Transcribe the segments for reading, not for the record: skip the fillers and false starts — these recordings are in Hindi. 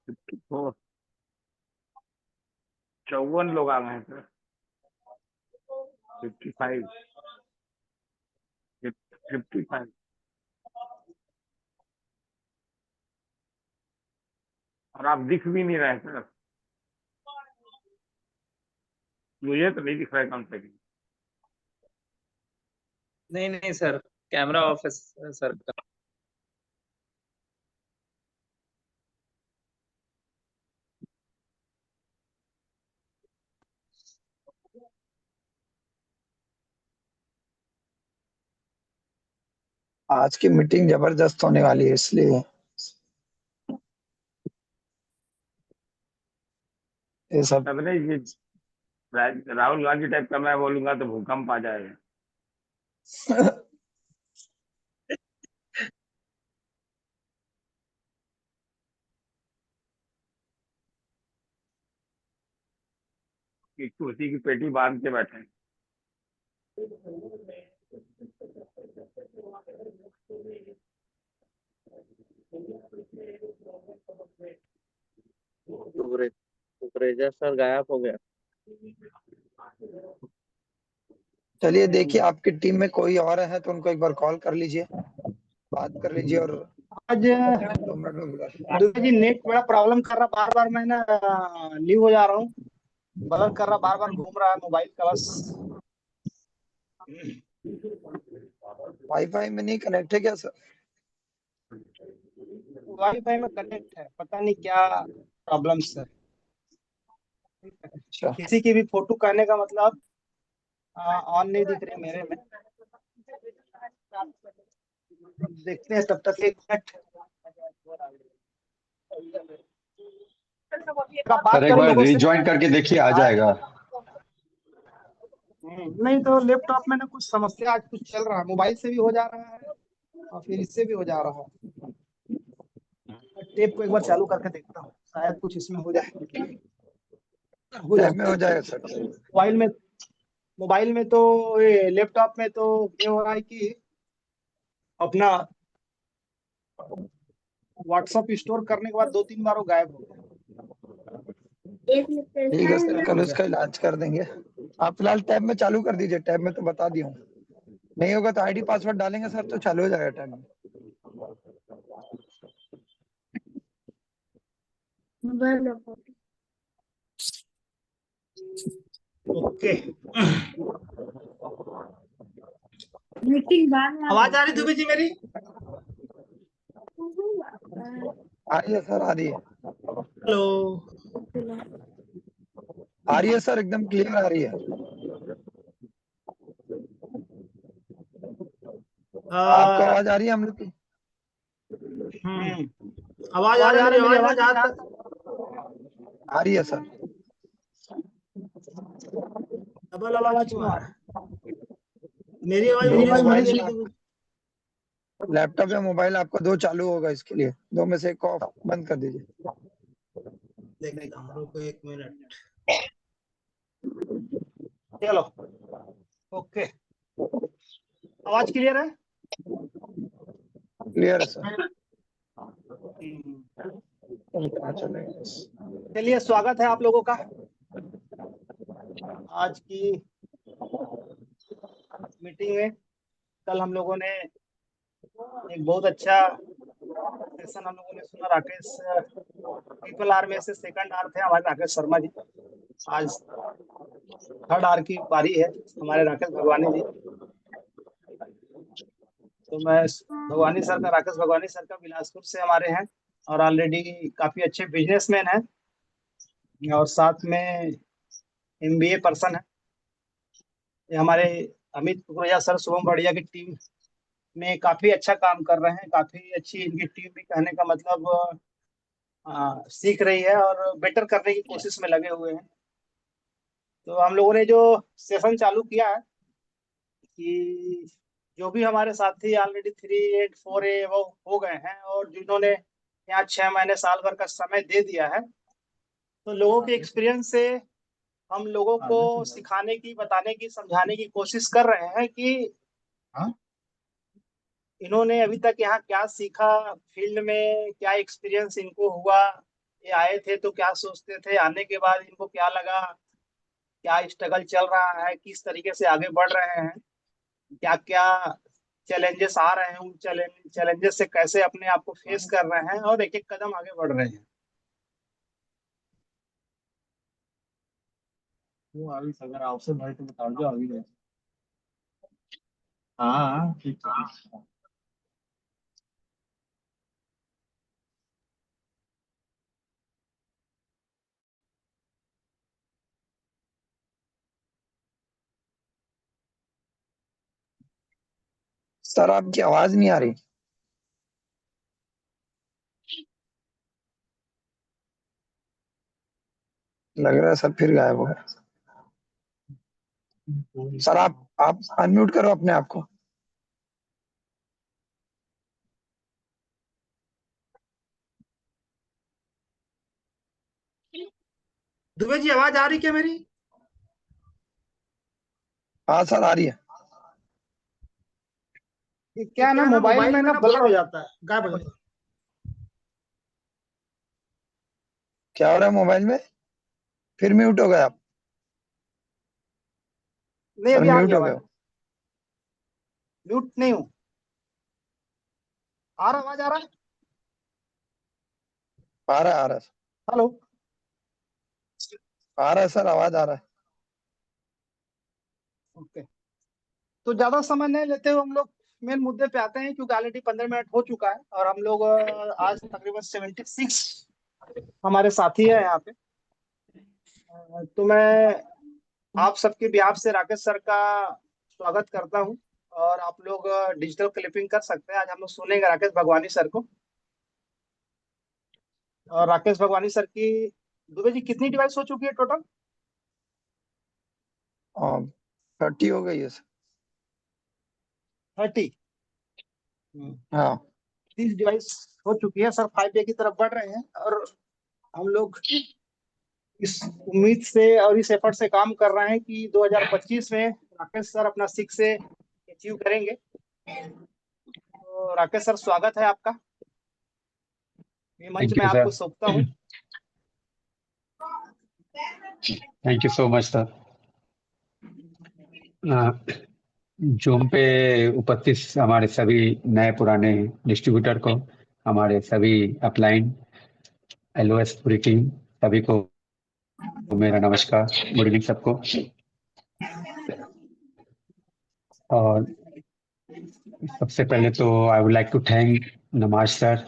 54। 54 लोग आ गए हैं सर। 55। 55। और आप दिख भी नहीं रहे सर। मुझे तो नहीं दिख रहा है कम से कम। नहीं नहीं सर, कैमरा ऑफ है सर का। आज की मीटिंग जबरदस्त होने वाली है, इसलिए ये सब। तब नहीं ये राहुल गांधी टाइप का मैं बोलूंगा तो भूकंप आ जाएगा। कि कुर्सी की पेटी बांध के बैठे। सुपरेजा सर गायब हो गया। चलिए देखिए, आपकी टीम में कोई और है तो उनको एक बार कॉल कर लीजिए, बात कर लीजिए और आज 2 मिनट में बुला लीजिए। दुबे जी नेट बड़ा प्रॉब्लम कर रहा, बार बार मैं ना लीव हो जा रहा हूँ, ब्लर कर रहा, बार बार घूम रहा है मोबाइल का बस। वाईफाई में नहीं कनेक्ट है क्या सर? वाईफाई में कनेक्ट है, पता नहीं क्या प्रॉब्लम्स है। अच्छा, किसी की भी फोटो कहने का मतलब ऑन नहीं दिख रही मेरे में। देखते हैं, तब तक 1 मिनट बात सर एक करें बार लोगों से। रिज्वाइन करके देखिए, आ जाएगा। नहीं तो लैपटॉप में ना कुछ समस्या आज कुछ चल रहा है, मोबाइल से भी हो जा रहा है और फिर इससे भी हो जा रहा है। टेप को एक बार चालू करके देखता हूँ, शायद कुछ इसमें हो जाए। हो टाइम में जाए हो जाएगा सर। मोबाइल में तो ये लैपटॉप में तो ये हो रहा है कि अपना व्हाट्सएप स्टोर करने के बाद 2-3 बार वो गायब हो गया। ठीक है सर, कल उसका इलाज कर देंगे। आप फिलहाल टैब में चालू कर दीजिए, टैब में तो बता दिया हूँ। नहीं होगा तो आईडी पासवर्ड डालेंगे सर, तो चालू हो जाएगा टैब में। ओके, मीटिंग बाद में आवाज आ रही दुबे जी मेरी? आ रही है सर, आ रही है। हेलो, आ रही है सर, एकदम क्लियर आ रही है। आपको आवाज आ रही है हम लोग की? आवाज आ रही है, मेरी आवाज आ तक आ रही है सर। डबल आवाज क्यों आ रहा है? मेरी आवाज दो मुझे सुनाई मोबाइल दे रही है। लैपटॉप या मोबाइल आपका दो चालू होगा, इसके लिए दो में से एक को ऑफ बंद कर दीजिए। देखता हूँ, रुको 1 मिनट। चलो, ओके, आवाज क्लियर है? क्लियर है सर। चलिए, स्वागत है आप लोगों का आज की मीटिंग में। कल हम लोगों ने एक बहुत अच्छा सेशन हम लोगों ने सुना। राकेश पीपल आर में से सेकंड आर थे हमारे राकेश शर्मा जी। आज थर्ड आर की बारी है हमारे राकेश भगवानी जी। तो मैं राकेश भगवानी सर का बिलासपुर से हमारे हैं और ऑलरेडी काफी अच्छे बिजनेसमैन हैं और साथ में एमबीए पर्सन है। ये हमारे अमित कुकरेजा सर, शुभम बढ़िया की टीम में काफी अच्छा काम कर रहे हैं। काफी अच्छी इनकी टीम भी, कहने का मतलब सीख रही है और बेटर करने की कोशिश में लगे हुए हैं। तो हम लोगों ने जो सेशन चालू किया है कि जो भी हमारे साथी ऑलरेडी 384A वो हो गए हैं और जिन्होंने यहाँ 6 महीने साल भर का समय दे दिया है, तो लोगों के एक्सपीरियंस से हम लोगों को सिखाने की, बताने की, समझाने की कोशिश कर रहे हैं कि इन्होंने अभी तक यहाँ क्या सीखा, फील्ड में क्या एक्सपीरियंस इनको हुआ, ये आए थे तो क्या सोचते थे, आने के बाद इनको क्या लगा, क्या स्ट्रगल चल रहा है, किस तरीके से आगे बढ़ रहे हैं, क्या क्या चैलेंजेस आ रहे हैं, उन चैलेंजेस से कैसे अपने आप को फेस कर रहे हैं और एक एक कदम आगे बढ़ रहे हैं। वो अभी अगर आपसे भाई तो बता दो अभी गए। हाँ ठीक है। सर आपकी आवाज नहीं आ रही। लग रहा है सर फिर गायब हो गया। सर आप अनम्यूट करो अपने आप को। दुबे जी आवाज आ रही क्या मेरी? हाँ सर आ रही है। ये क्या ना, मोबाइल में ना ब्लर हो जाता है, गायब हो जाता है। क्या हो रहा है मोबाइल में? फिर म्यूट हो गए आप? नहीं सर अभी आ रही म्यूट है हो गए आवाज, हो। म्यूट नहीं हूँ। आ रहा, आवाज आ रहा है। आ रहा है सर। हेलो। आ रहा है सर, आवाज आ रहा है। ओके, तो ज्यादा समय नहीं लेते हुए हम लोग मेन मुद्दे पे आते हैं, क्योंकि ऑलरेडी 15 मिनट हो चुका है और हम लोग आज तकरीबन 76 हमारे साथी है यहाँ पे। तो मैं आप सबके बिहाफ से राकेश सर का स्वागत करता हूँ, और आप लोग डिजिटल क्लिपिंग कर सकते हैं। आज हम लोग सुनेंगे राकेश भगवानी सर को। और राकेश भगवानी सर की, दुबे जी कितनी डिवाइस हो चुकी है टोटल? 30 हो गई है सर। 30। हाँ 30 डिवाइस हो चुकी है सर, 5A की तरफ बढ़ रहे हैं। और हम लोग इस उम्मीद से और इस एफर्ट से काम कर रहे हैं कि 2025 में राकेश सर अपना 6 से अचीव करेंगे। तो राकेश सर स्वागत है आपका, ये मंच थैंक मैं यू आपको सर। सौंपता हूँ। Thank you so much sir. Zoom पे उपस्थित हमारे सभी नए पुराने डिस्ट्रीब्यूटर को, हमारे सभी अपलाइन एलओएस पूरी टीम, सभी को मेरा नमस्कार, गुड इवनिंग सबको। और सबसे पहले तो I would like to thank नमाज sir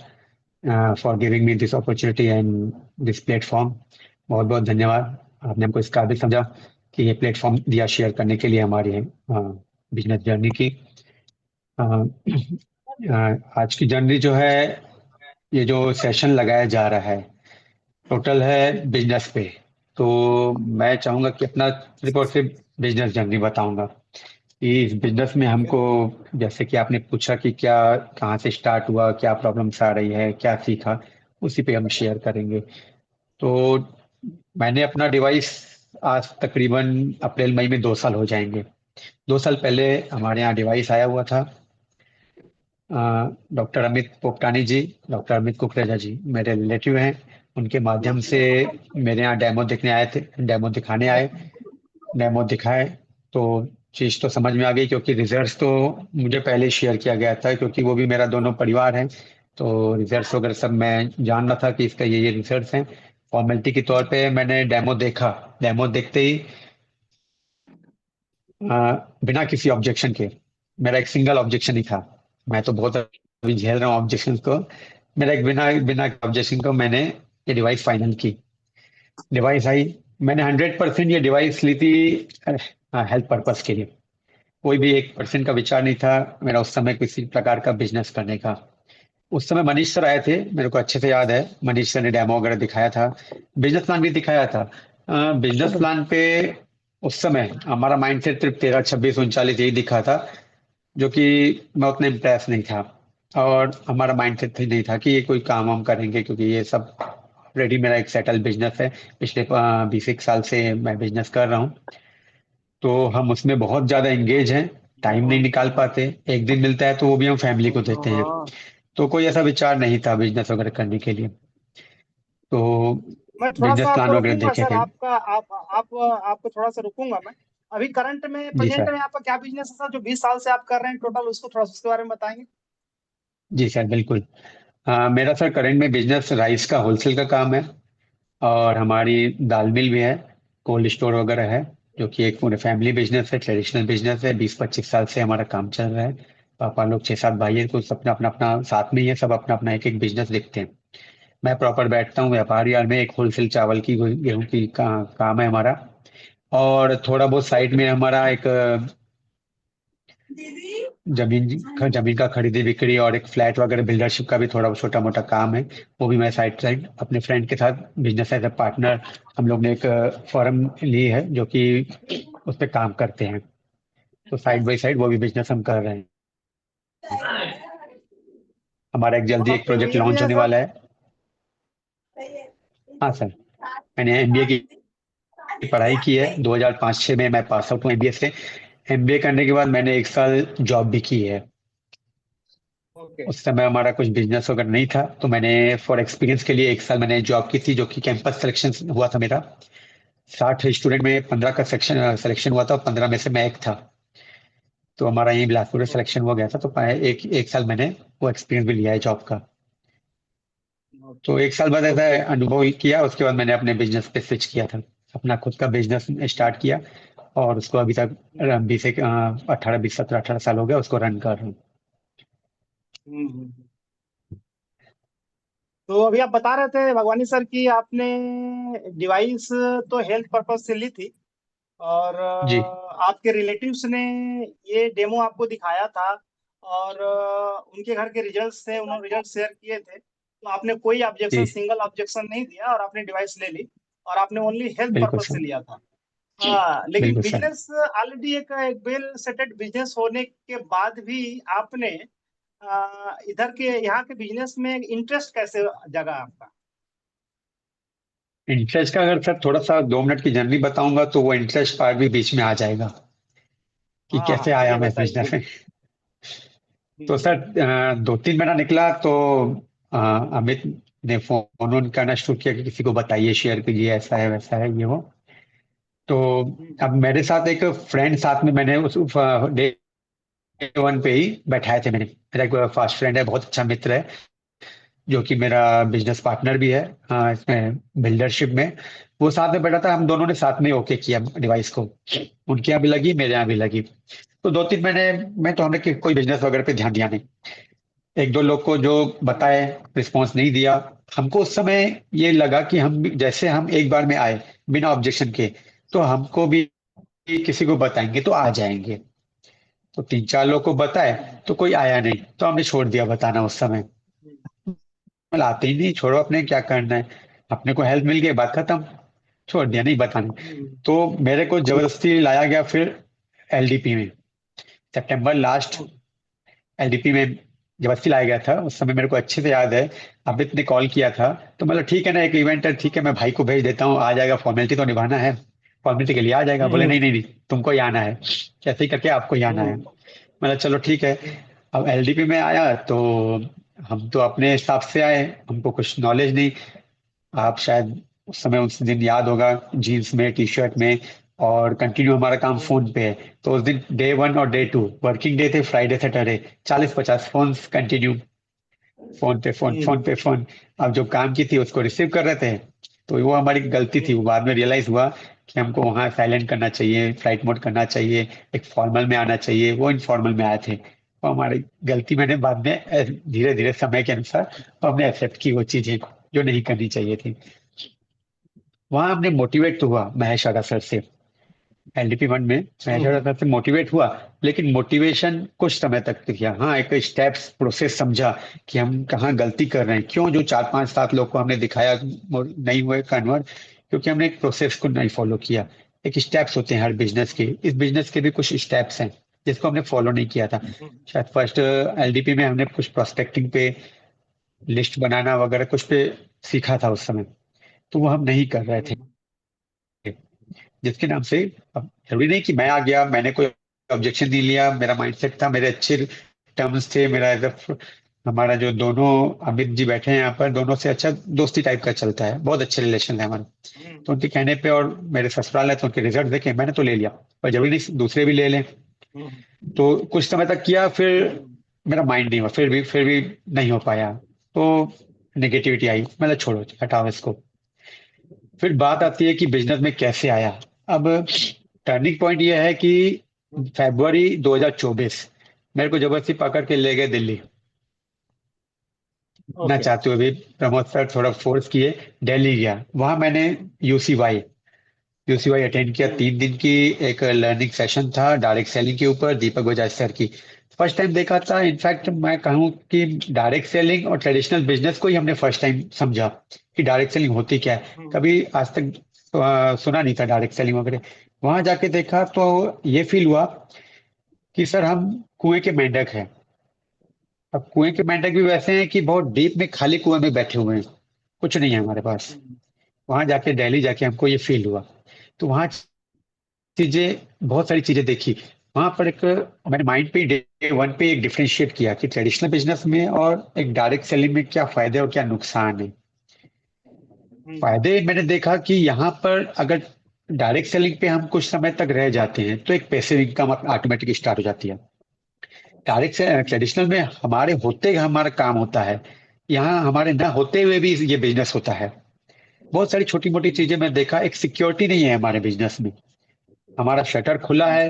for giving me this opportunity and this platform. बहुत बहुत धन्यवाद, आपने हमको इस काबिल समझा कि ये प्लेटफॉर्म दिया शेयर करने के लिए हमारी बिजनेस जर्नी की। आज की जर्नी जो है, ये जो सेशन लगाया जा रहा है टोटल है बिजनेस पे, तो मैं चाहूंगा कि अपना सिर्फ और सिर्फ बिजनेस जर्नी बताऊंगा कि इस बिजनेस में हमको, जैसे कि आपने पूछा कि क्या कहाँ से स्टार्ट हुआ, क्या प्रॉब्लम्स आ रही है, क्या सीखा, उसी पे हम शेयर करेंगे। तो मैंने अपना डिवाइस आज तकरीबन अप्रैल मई में 2 साल हो जाएंगे। 2 साल पहले हमारे यहाँ डिवाइस आया हुआ था। डॉक्टर अमित पोपटानी जी, डॉक्टर अमित कुकरेजा जी मेरे रिलेटिव हैं, उनके माध्यम से मेरे यहाँ डेमो देखने आए थे, डेमो दिखाने आए, डेमो दिखाए तो चीज़ तो समझ में आ गई, क्योंकि रिजल्ट्स तो मुझे पहले ही शेयर किया गया था, क्योंकि वो भी मेरा दोनों परिवार है, तो रिजल्ट्स वगैरह सब मैं जान रहा था कि इसका ये रिजल्ट्स हैं। फॉर्मेलिटी के तौर पे मैंने डेमो देखा, डेमो देखते ही बिना किसी ऑब्जेक्शन के, मेरा एक सिंगल ऑब्जेक्शन ही था, मैं तो बहुत अभी झेल रहा हूँ ऑब्जेक्शन को, मेरा एक बिना बिना ऑब्जेक्शन को मैंने ये डिवाइस फाइनल की। डिवाइस आई, मैंने 100% ये डिवाइस ली थी हेल्थ पर्पस के लिए, कोई भी 1% का विचार नहीं था मेरा उस समय किसी प्रकार का बिजनेस करने का। उस समय मनीष सर आए थे, मेरे को अच्छे से याद है, मनीष सर ने डेमो वगैरह दिखाया था, बिजनेस प्लान भी दिखाया था। बिजनेस प्लान पे उस समय हमारा माइंडसेट सिर्फ 13, 26, 39 यही दिखा था, जो कि मैं उतना इम्प्रेस नहीं था, और हमारा माइंडसेट भी नहीं था कि ये कोई काम हम करेंगे, क्योंकि ये सब ऑलरेडी मेरा एक सेटल बिजनेस है, पिछले 20 साल से मैं बिजनेस कर रहा हूँ, तो हम उसमें बहुत ज्यादा एंगेज हैं, टाइम नहीं निकाल पाते, एक दिन मिलता है तो वो भी हम फैमिली को देते हैं, तो कोई ऐसा विचार नहीं था बिजनेस वगैरह करने के लिए। तो मैं थोड़ा बिजनेस सा प्लान आपको वगैरह रोकूंगा देखे सर, थे। आपको थोड़ा सा रुकूंगा मैं। अभी करंट में जी प्रेजेंट सर। में आपका क्या बिजनेस है सर, जो 20 साल से आप कर रहे हैं टोटल, उसको थोड़ा सा उसके बारे में बताएंगे। जी सर बिल्कुल। मेरा सर करंट में बिजनेस राइस का होलसेल का काम है, और हमारी दाल मिल भी है, कोल्ड स्टोर वगैरह है, जो कि एक पूरे फैमिली बिजनेस है, ट्रेडिशनल बिजनेस है। 20-25 साल से हमारा काम चल रहा है। पापा लोग 6-7 भाई है, कुछ अपना अपना अपना साथ में ही है, सब अपना अपना एक एक बिजनेस देखते हैं। मैं प्रॉपर बैठता हूँ व्यापार यार्ड में, एक होलसेल चावल की गेहूं की काम है हमारा। और थोड़ा बहुत साइड में हमारा एक जमीन जमीन का खरीदी बिक्री और एक फ्लैट वगैरह बिल्डरशिप का भी थोड़ा छोटा मोटा काम है। वो भी मैं साइड साइड अपने फ्रेंड के साथ बिजनेस एज ए पार्टनर हम लोग ने एक फर्म ली है, जो कि उस पर काम करते हैं। तो साइड बाई साइड वो भी बिजनेस हम कर रहे हैं। हमारा एक जल्दी एक बहुत प्रोजेक्ट बढ़िया लॉन्च भैया होने सर। वाला है। हाँ सर। मैंने एमबीए की पढ़ाई की है, 2005-06 में मैं पास आउट हूँ एमबीए से। एमबीए करने के बाद मैंने 1 साल जॉब भी की है। ओके। उस समय हमारा कुछ बिजनेस वगैरह नहीं था, तो मैंने फॉर एक्सपीरियंस के लिए 1 साल मैंने जॉब की थी, जो कि कैंपस सिलेक्शन हुआ था मेरा। 60 स्टूडेंट में 15 का सेक्शन सिलेक्शन हुआ था, और 15 में से मैं एक था। तो हमारा यही बिलासपुर में सिलेक्शन हो गया था। तो एक एक साल मैंने वो एक्सपीरियंस भी लिया है जॉब का। तो 1 साल बाद ऐसा अनुभव किया, उसके बाद मैंने अपने बिजनेस पे स्विच किया था, अपना खुद का बिजनेस स्टार्ट किया। और उसको अभी तक 18 साल हो गया उसको रन कर रहा हूँ। हम्म। तो अभी आप बता रहे थे भगवानी सर कि आपने डिवाइस तो हेल्थ पर्पज से ली थी, और जी आपके रिलेटिव्स ने ये डेमो आपको दिखाया था, और उनके घर के रिजल्ट्स थे, उन्होंने रिजल्ट शेयर किए थे, तो आपने कोई ऑब्जेक्शन, जी सिंगल ऑब्जेक्शन नहीं दिया, और आपने डिवाइस ले ली, और आपने ओनली हेल्थ बिल्कुल पर्पज से सर। लिया था। हाँ, लेकिन बिल्कुल सर। बिजनेस ऑलरेडी एक वेल सेटेड बिजनेस होने के बाद भी आपने इधर के यहाँ के बिजनेस में इंटरेस्ट कैसे जगा आपका। इंटरेस्ट का अगर सर थोड़ा सा 2 मिनट की जर्नी बताऊंगा, तो वो इंटरेस्ट पार्ट भी बीच में आ जाएगा कि हाँ कैसे हाँ, आया चलिए मैं बताइए बिजनेस में। बिल्कुल। तो सर 2-3 महीना निकला, तो अ, अमित ने फोन ऑन करना शुरू किया कि किसी को बताइए, शेयर कीजिए, ऐसा है वैसा है ये वो। तो अब मेरे साथ एक फ्रेंड साथ में, मैंने उस डे 1 पे ही बैठाए थे मैंने। मेरा एक फास्ट फ्रेंड है, बहुत अच्छा मित्र है, जो कि मेरा बिजनेस पार्टनर भी है, हाँ, इसमें बिल्डरशिप में। वो साथ में बैठा था, हम दोनों ने साथ में ओके किया डिवाइस को। उनके यहाँ भी लगी, मेरे यहाँ भी लगी। तो 2-3 महीने में तो हमने कोई बिजनेस वगैरह पे ध्यान दिया नहीं। एक दो लोग को जो बताए, रिस्पॉन्स नहीं दिया। हमको उस समय ये लगा कि जैसे हम एक बार में आए बिना ऑब्जेक्शन के, तो हमको भी किसी को बताएंगे तो आ जाएंगे। तो 3-4 लोग को बताए, तो कोई आया नहीं, तो हमने छोड़ दिया बताना उस समय। मतलब आते ही नहीं, छोड़ो, अपने क्या करना है, अपने को हेल्प मिल गई, बात खत्म, छोड़ दिया, नहीं बताना। तो मेरे को जबरदस्ती लाया गया फिर एलडीपी में, सितंबर लास्ट एलडीपी में जबरदस्ती लाया गया था। उस समय मेरे को अच्छे से याद है, अमित ने कॉल किया था, तो मतलब ठीक है ना, एक इवेंट है, ठीक है, मैं भाई को भेज देता हूँ, आ जाएगा, फॉर्मेलिटी तो निभाना है, फॉर्मेलिटी के लिए आ जाएगा। बोले नहीं नहीं नहीं, तुमको ही आना है, कैसे ही करके आपको ही आना है। मतलब चलो ठीक है। अब एलडीपी में आया, तो हम तो अपने हिसाब से आए, हमको कुछ नॉलेज नहीं। आप शायद उस समय, उस दिन याद होगा, जीन्स में, टी शर्ट में, और कंटिन्यू हमारा काम फोन पे है। तो उस दिन डे 1 और डे 2 वर्किंग डे थे, Friday Saturday, 40-50 phone continue, phone पे फोन, फोन पे फोन। अब जो काम की थी उसको रिसीव कर रहे थे। तो वो हमारी गलती थी, वो बाद में रियलाइज हुआ कि हमको वहाँ साइलेंट करना चाहिए, फ्लाइट मोड करना चाहिए, एक फॉर्मल में आना चाहिए, वो इनफॉर्मल में आए थे। वो हमारी गलती, मैंने बाद में धीरे धीरे समय के अनुसार हमने एक्सेप्ट की वो चीजें जो नहीं करनी चाहिए थी। वहां हमने मोटिवेट तो हुआ महेश अग्रवाल सर से, एलडीपी 1 में महेश अग्रवाल सर से मोटिवेट हुआ। लेकिन मोटिवेशन कुछ समय तक किया, हाँ, एक स्टेप्स प्रोसेस समझा कि हम कहाँ गलती कर रहे हैं, क्यों जो 4-5-7 लोग को हमने दिखाया नहीं हुए कन्वर्ट, क्योंकि हमने एक प्रोसेस को नहीं फॉलो किया। एक स्टेप्स होते हैं हर बिजनेस के, इस बिजनेस के भी कुछ स्टेप्स हैं जिसको हमने फॉलो नहीं किया था। शायद फर्स्ट एलडीपी में हमने कुछ प्रोस्पेक्टिंग पे, लिस्ट बनाना वगैरह कुछ पे सीखा था उस समय, तो वो हम नहीं कर रहे थे, जिसके नाम से, अब जरूरी नहीं कि मैं आ गया, मैंने कोई ऑब्जेक्शन नहीं लिया, मेरा माइंडसेट था, मेरे अच्छे टर्म्स थे, मेरा एज हमारा जो दोनों अमित जी बैठे हैं यहाँ पर, दोनों से अच्छा दोस्ती टाइप का चलता है, बहुत अच्छे रिलेशन है हमारे। तो उनके कहने पे और मेरे ससुराल है तो उनके रिजल्ट देखे, मैंने तो ले लिया, और जब नहीं दूसरे भी ले लें। तो कुछ समय तक किया, फिर मेरा माइंड नहीं हुआ, फिर भी नहीं हो पाया, तो नेगेटिविटी आई, मतलब छोड़ो हटाओ इसको। फिर बात आती है कि बिजनेस में कैसे आया। अब टर्निंग पॉइंट ये है कि फरवरी 2024 मेरे को जबरदस्ती पकड़ के ले गए दिल्ली, ना ओके। चाहते हुए भी प्रमोद सर थोड़ा फोर्स किए, दिल्ली गया। वहां मैंने यूसीवाई अटेंड किया, 3 दिन की एक लर्निंग सेशन था डायरेक्ट सेलिंग के ऊपर, दीपक बजाज सर की। फर्स्ट टाइम देखा था, इनफैक्ट मैं कहूँ कि डायरेक्ट सेलिंग और ट्रेडिशनल बिजनेस को ही हमने फर्स्ट टाइम समझा कि डायरेक्ट सेलिंग होती क्या है। कभी आज तक सुना नहीं था डायरेक्ट सेलिंग वगैरह। वहां जाके देखा तो ये फील हुआ कि सर हम कुएं के मेंढक हैं। अब कुएं के मेंढक भी वैसे हैं कि बहुत डीप में खाली कुएं में बैठे हुए हैं, कुछ नहीं है हमारे पास। वहां जाके दिल्ली जाके हमको ये फील हुआ। तो वहां बहुत सारी चीजें देखी। वहां पर एक मैंने माइंड पे डे वन पे एक डिफरेंशिएट किया कि ट्रेडिशनल बिजनेस में और एक डायरेक्ट सेलिंग में क्या फायदे और क्या नुकसान है। फायदे मैंने देखा कि यहाँ पर अगर डायरेक्ट सेलिंग पे हम कुछ समय तक रह जाते हैं तो एक पैसिव इनकम ऑटोमेटिक स्टार्ट हो जाती है। डायरेक्ट से ट्रेडिशनल में हमारे होते हमारा काम होता है, यहाँ हमारे ना होते हुए भी ये बिजनेस होता है। बहुत सारी छोटी मोटी चीजें मैं देखा, एक सिक्योरिटी नहीं है हमारे बिजनेस में। हमारा शटर खुला है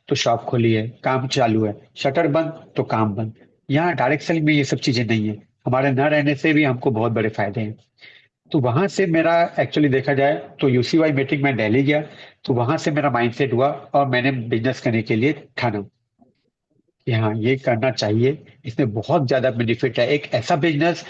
तो शॉप खुली है, काम चालू है, शटर बंद तो काम बंद। यहाँ डायरेक्ट सेलिंग में ये सब चीजें नहीं है। हमारे न रहने से भी हमको बहुत बड़े फायदे हैं। तो वहां से मेरा एक्चुअली देखा जाए तो यूसीवाई मीटिंग में दिल्ली गया, तो वहां से मेरा माइंडसेट हुआ और मैंने बिजनेस करने के लिए ठाना कि हाँ ये करना चाहिए, इसमें बहुत ज्यादा बेनिफिट है। एक ऐसा बिजनेस,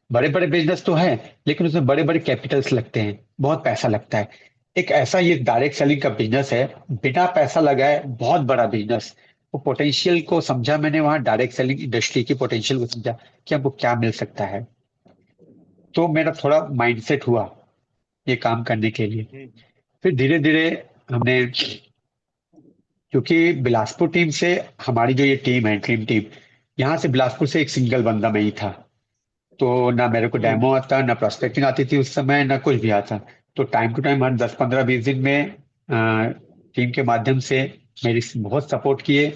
बड़े बड़े बिजनेस तो है लेकिन उसमें बड़े बड़े कैपिटल्स लगते हैं, बहुत पैसा लगता है। एक ऐसा ये डायरेक्ट सेलिंग का बिजनेस है, बिना पैसा लगाए बहुत बड़ा बिजनेस। वो पोटेंशियल को समझा मैंने, वहाँ डायरेक्ट सेलिंग इंडस्ट्री की पोटेंशियल को समझा कि हमको क्या मिल सकता है। तो मेरा थोड़ा माइंडसेट हुआ ये काम करने के लिए। फिर धीरे धीरे हमने, क्योंकि बिलासपुर टीम से हमारी जो ये टीम है ड्रीम टीम, यहाँ से बिलासपुर से एक सिंगल बंदा मैं ही था। तो ना मेरे को डेमो आता, ना प्रोस्पेक्टिंग आती थी उस समय, ना कुछ भी आता। तो टाइम टू टाइम हर 10-15-20 दिन में टीम के माध्यम से मेरी बहुत सपोर्ट किए।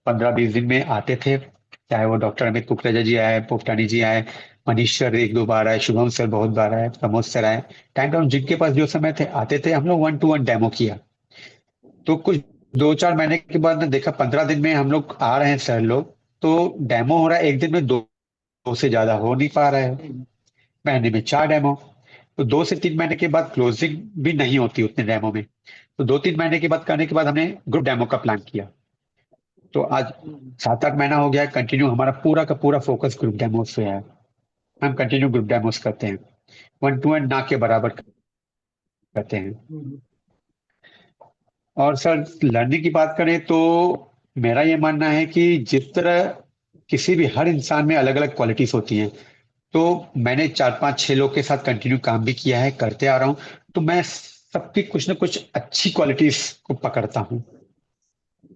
15-20 दिन में आते थे, चाहे वो डॉक्टर अमित कुकरेजा जी आए, पोपटानी जी आए, मनीष सर 1-2 बार आए, शुभम सर बहुत बार आए, प्रमोद सर आए। टाइम टाइम जिनके पास जो समय थे आते थे, हम लोग 1-to-1 डेमो किया। तो कुछ 2-4 महीने के बाद ने देखा 15 दिन में हम लोग आ रहे हैं सर लोग, तो डेमो हो रहा है एक दिन में दो से ज्यादा हो नहीं पा रहा है, महीने में 4 डेमो। तो 2 से 3 महीने के बाद क्लोजिंग भी नहीं होती उतने डेमो में। तो 2-3 महीने के बाद करने के बाद हमने ग्रुप डेमो का प्लान किया। तो आज 7-8 महीना हो गया, कंटिन्यू हमारा पूरा का पूरा फोकस ग्रुप डेमोस पे है। हम कंटिन्यू ग्रुप डेमोस करते हैं, 1-to-1 ना के बराबर करते हैं। और सर लर्निंग की बात करें तो मेरा ये मानना है कि जिस तरह किसी भी हर इंसान में अलग अलग क्वालिटीज होती हैं, तो मैंने 4-5-6 लोग के साथ कंटिन्यू काम भी किया है, करते आ रहा हूँ। तो मैं सबकी कुछ ना कुछ अच्छी क्वालिटीज को पकड़ता हूँ,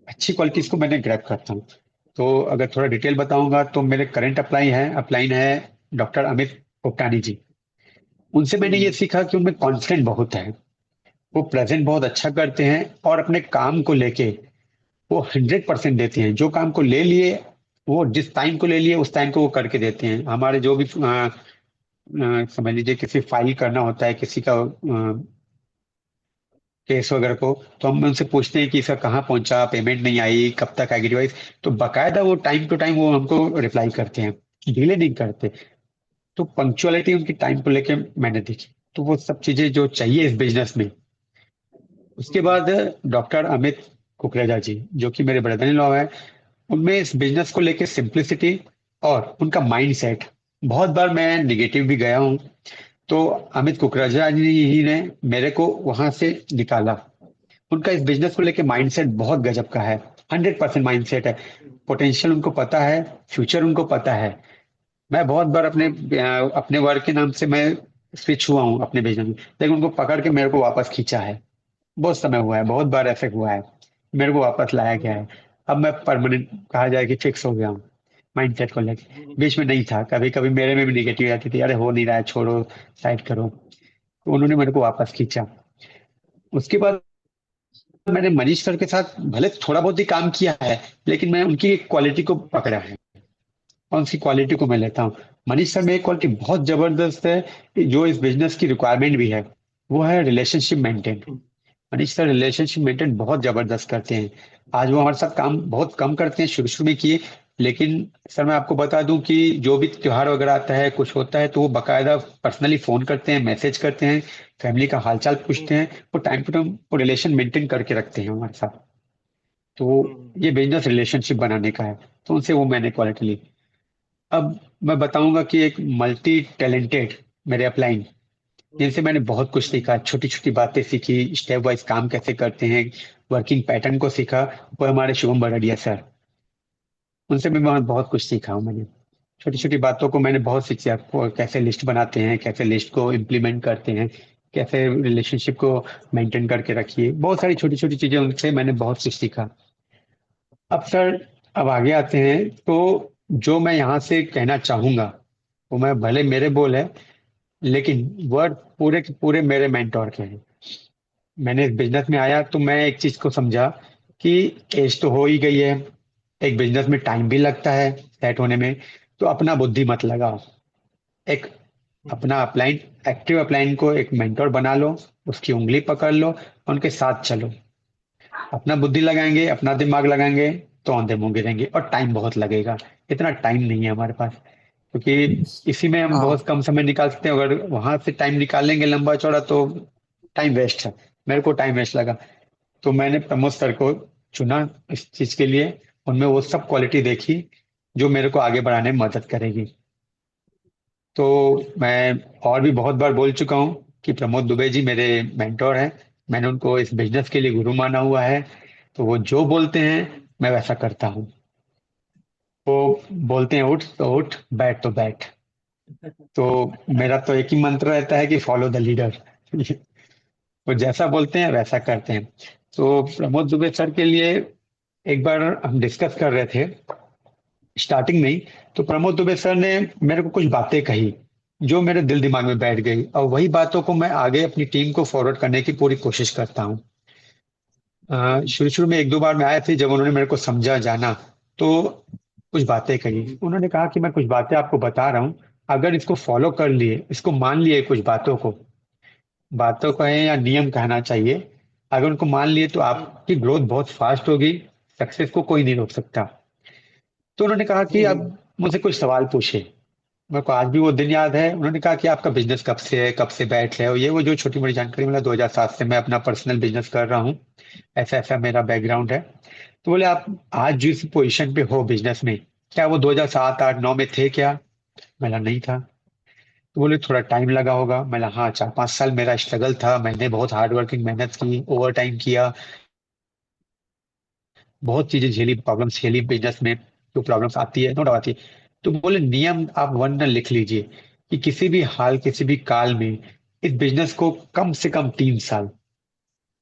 अच्छी क्वालिटीज को मैंने ग्रैब करता हूँ। तो अगर थोड़ा डिटेल बताऊंगा तो मेरे करंट अपलाइन है डॉक्टर अमित पोपटानी जी। उनसे मैंने ये सीखा कि उनमें कॉन्फिडेंट बहुत है, वो प्रेजेंट बहुत अच्छा करते हैं और अपने काम को लेके वो 100% देते हैं। जो काम को ले लिए, वो जिस टाइम को ले लिए उस टाइम को वो करके देते हैं। हमारे जो भी समझ लीजिए किसी फाइल करना होता है किसी का केस वगैरह को, तो हम उनसे पूछते हैं कि इसका कहाँ पहुंचा, पेमेंट नहीं आई, कब तक आएगी डिवाइस। तो बकायदा वो टाइम टू टाइम वो हमको रिप्लाई करते हैं, डिले नहीं करते। तो पंक्चुअलिटी उनकी टाइम को लेके मैंने देखी। तो वो सब चीजें जो चाहिए इस बिजनेस में। उसके बाद डॉक्टर अमित कुकरेजा जी जो कि मेरे ब्रदर इन लॉ है, उनमें इस बिजनेस को लेके सिंप्लिसिटी और उनका माइंड सेट। बहुत बार मैं निगेटिव भी गया हूँ, तो अमित कुकरेजा जी ही ने मेरे को वहां से निकाला। उनका इस बिजनेस को लेके माइंडसेट बहुत गजब का है, 100% माइंडसेट है। पोटेंशियल उनको पता है, फ्यूचर उनको पता है। मैं बहुत बार अपने वर्क के नाम से मैं स्विच हुआ हूँ अपने बिजनेस में, लेकिन उनको पकड़ के मेरे को वापस खींचा है। बहुत समय हुआ है, बहुत बार ऐसे हुआ है, मेरे को वापस लाया गया है। अब मैं परमानेंट कहा जाए कि फिक्स हो गया हूँ। माइंडसेट को लेके। बीच में नहीं था, कभी कभी मेरे में भी निगेटिव आती थी, अरे हो नहीं रहा है, छोड़ो, साइड करो। तो उन्होंने मेरे को वापस खींचा। उसके बाद मैंने मनीष सर के साथ भले थोड़ा बहुत ही काम किया है, लेकिन मैं उनकी क्वालिटी को पकड़ा है और उनकी क्वालिटी को मैं लेता हूँ। मनीष सर में एक क्वालिटी बहुत जबरदस्त है, जो इस बिजनेस की रिक्वायरमेंट भी है, वो है relationship maintain. Manish sir relationship maintain बहुत जबरदस्त करते हैं। आज वो हमारे साथ काम बहुत कम करते हैं, शुरू शुरू में किए, लेकिन सर मैं आपको बता दूं कि जो भी त्योहार वगैरह आता है, कुछ होता है, तो वो बकायदा पर्सनली फोन करते हैं, मैसेज करते हैं, फैमिली का हालचाल पूछते हैं। वो टाइम टू टाइम वो रिलेशन मेंटेन करके रखते हैं हमारे साथ। तो ये बिजनेस रिलेशनशिप बनाने का है, तो उनसे वो मैंने क्वालिटी ली। अब मैं बताऊंगा कि एक मल्टी टैलेंटेड मेरे अपलाइन, जिनसे मैंने बहुत कुछ सीखा, छोटी छोटी बातें सीखी, स्टेप वाइज काम कैसे करते हैं, वर्किंग पैटर्न को सीखा, वो हमारे शुभम बरड़िया सर। उनसे भी मैं बहुत कुछ सीखा हूँ मैंने। छोटी छोटी बातों को मैंने बहुत सीखा, वो कैसे लिस्ट बनाते हैं, कैसे लिस्ट को इम्प्लीमेंट करते हैं, कैसे रिलेशनशिप को मेंटेन करके रखिए, बहुत सारी छोटी छोटी चीजें उनसे मैंने बहुत कुछ सीखा। अब सर, अब आगे आते हैं, तो जो मैं यहाँ से कहना चाहूंगा, वो मैं भले मेरे बोल है, लेकिन वर्ड पूरे के पूरे मेरे मेंटोर के हैं। मैंने इस बिजनेस में आया तो मैं एक चीज को समझा कि एज तो हो ही गई है, एक बिजनेस में टाइम भी लगता है सेट होने में, तो अपना बुद्धि मत लगाओ। एक अपना अपलाइन, एक्टिव अपलाइन को एक मेंटोर बना लो, उसकी उंगली पकड़ लो, उनके साथ चलो। अपना बुद्धि लगाएंगे, अपना दिमाग लगाएंगे, तो औंधे मुंह गिरेंगे, और टाइम बहुत लगेगा। इतना टाइम नहीं है हमारे पास, क्योंकि इसी में हम हाँ। बहुत कम समय निकाल सकते हैं। अगर वहां से टाइम निकालेंगे लंबा चौड़ा, तो टाइम वेस्ट है। मेरे को टाइम वेस्ट लगा, तो मैंने प्रमोद सर को चुना इस चीज के लिए। उनमें वो सब क्वालिटी देखी जो मेरे को आगे बढ़ाने में मदद करेगी। तो मैं और भी बहुत बार बोल चुका हूँ कि प्रमोद दुबे जी मेरे मेंटोर हैं। मैंने उनको इस बिजनेस के लिए गुरु माना हुआ है। तो वो जो बोलते हैं मैं वैसा करता हूँ। वो बोलते हैं उठ तो उठ, बैठ तो बैठ। तो मेरा तो एक ही मंत्र रहता है कि फॉलो द लीडर। वो जैसा बोलते हैं वैसा करते हैं। तो प्रमोद दुबे सर के लिए एक बार हम डिस्कस कर रहे थे स्टार्टिंग में ही, तो प्रमोद दुबे सर ने मेरे को कुछ बातें कही जो मेरे दिल दिमाग में बैठ गई, और वही बातों को मैं आगे अपनी टीम को फॉरवर्ड करने की पूरी कोशिश करता हूँ। शुरू शुरू में एक दो बार में आए थे, जब उन्होंने मेरे को समझा जाना, तो कुछ बातें कही। उन्होंने कहा कि मैं कुछ बातें आपको बता रहा हूँ, अगर इसको फॉलो कर लिए, इसको मान लिए, कुछ बातों को है या नियम कहना चाहिए, अगर उनको मान लिए तो आपकी ग्रोथ बहुत फास्ट होगी। सक्सेस को कोई नहीं रोक सकता। तो उन्होंने कहा कि अब मुझसे कुछ सवाल पूछे। मेरे को आज भी वो दिन याद है। उन्होंने कहा कि आपका बिजनेस कब से है, कब से बैठ रहे हो, ये वो जो छोटी मोटी जानकारी। मतलब 2007 से मैं अपना पर्सनल बिजनेस कर रहा हूँ, ऐसा ऐसा मेरा बैकग्राउंड है। तो बोले आप आज जिस पोजीशन पे हो बिजनेस में, क्या वो 2007 8 9 में थे क्या? मैंने नहीं था। तो बोले थोड़ा टाइम लगा होगा। मैंने हाँ, 4 5 साल मेरा स्ट्रगल था, मैंने बहुत हार्ड वर्किंग मेहनत की, ओवर टाइम किया, बहुत चीजें झेली, प्रॉब्लम्स झेली बिजनेस में। जो प्रॉब्लम्स आती है, नो डाउट आती है। तो बोले नियम आप वन लिख लीजिए कि किसी भी हाल, किसी भी काल में इस बिजनेस को कम से कम 3 साल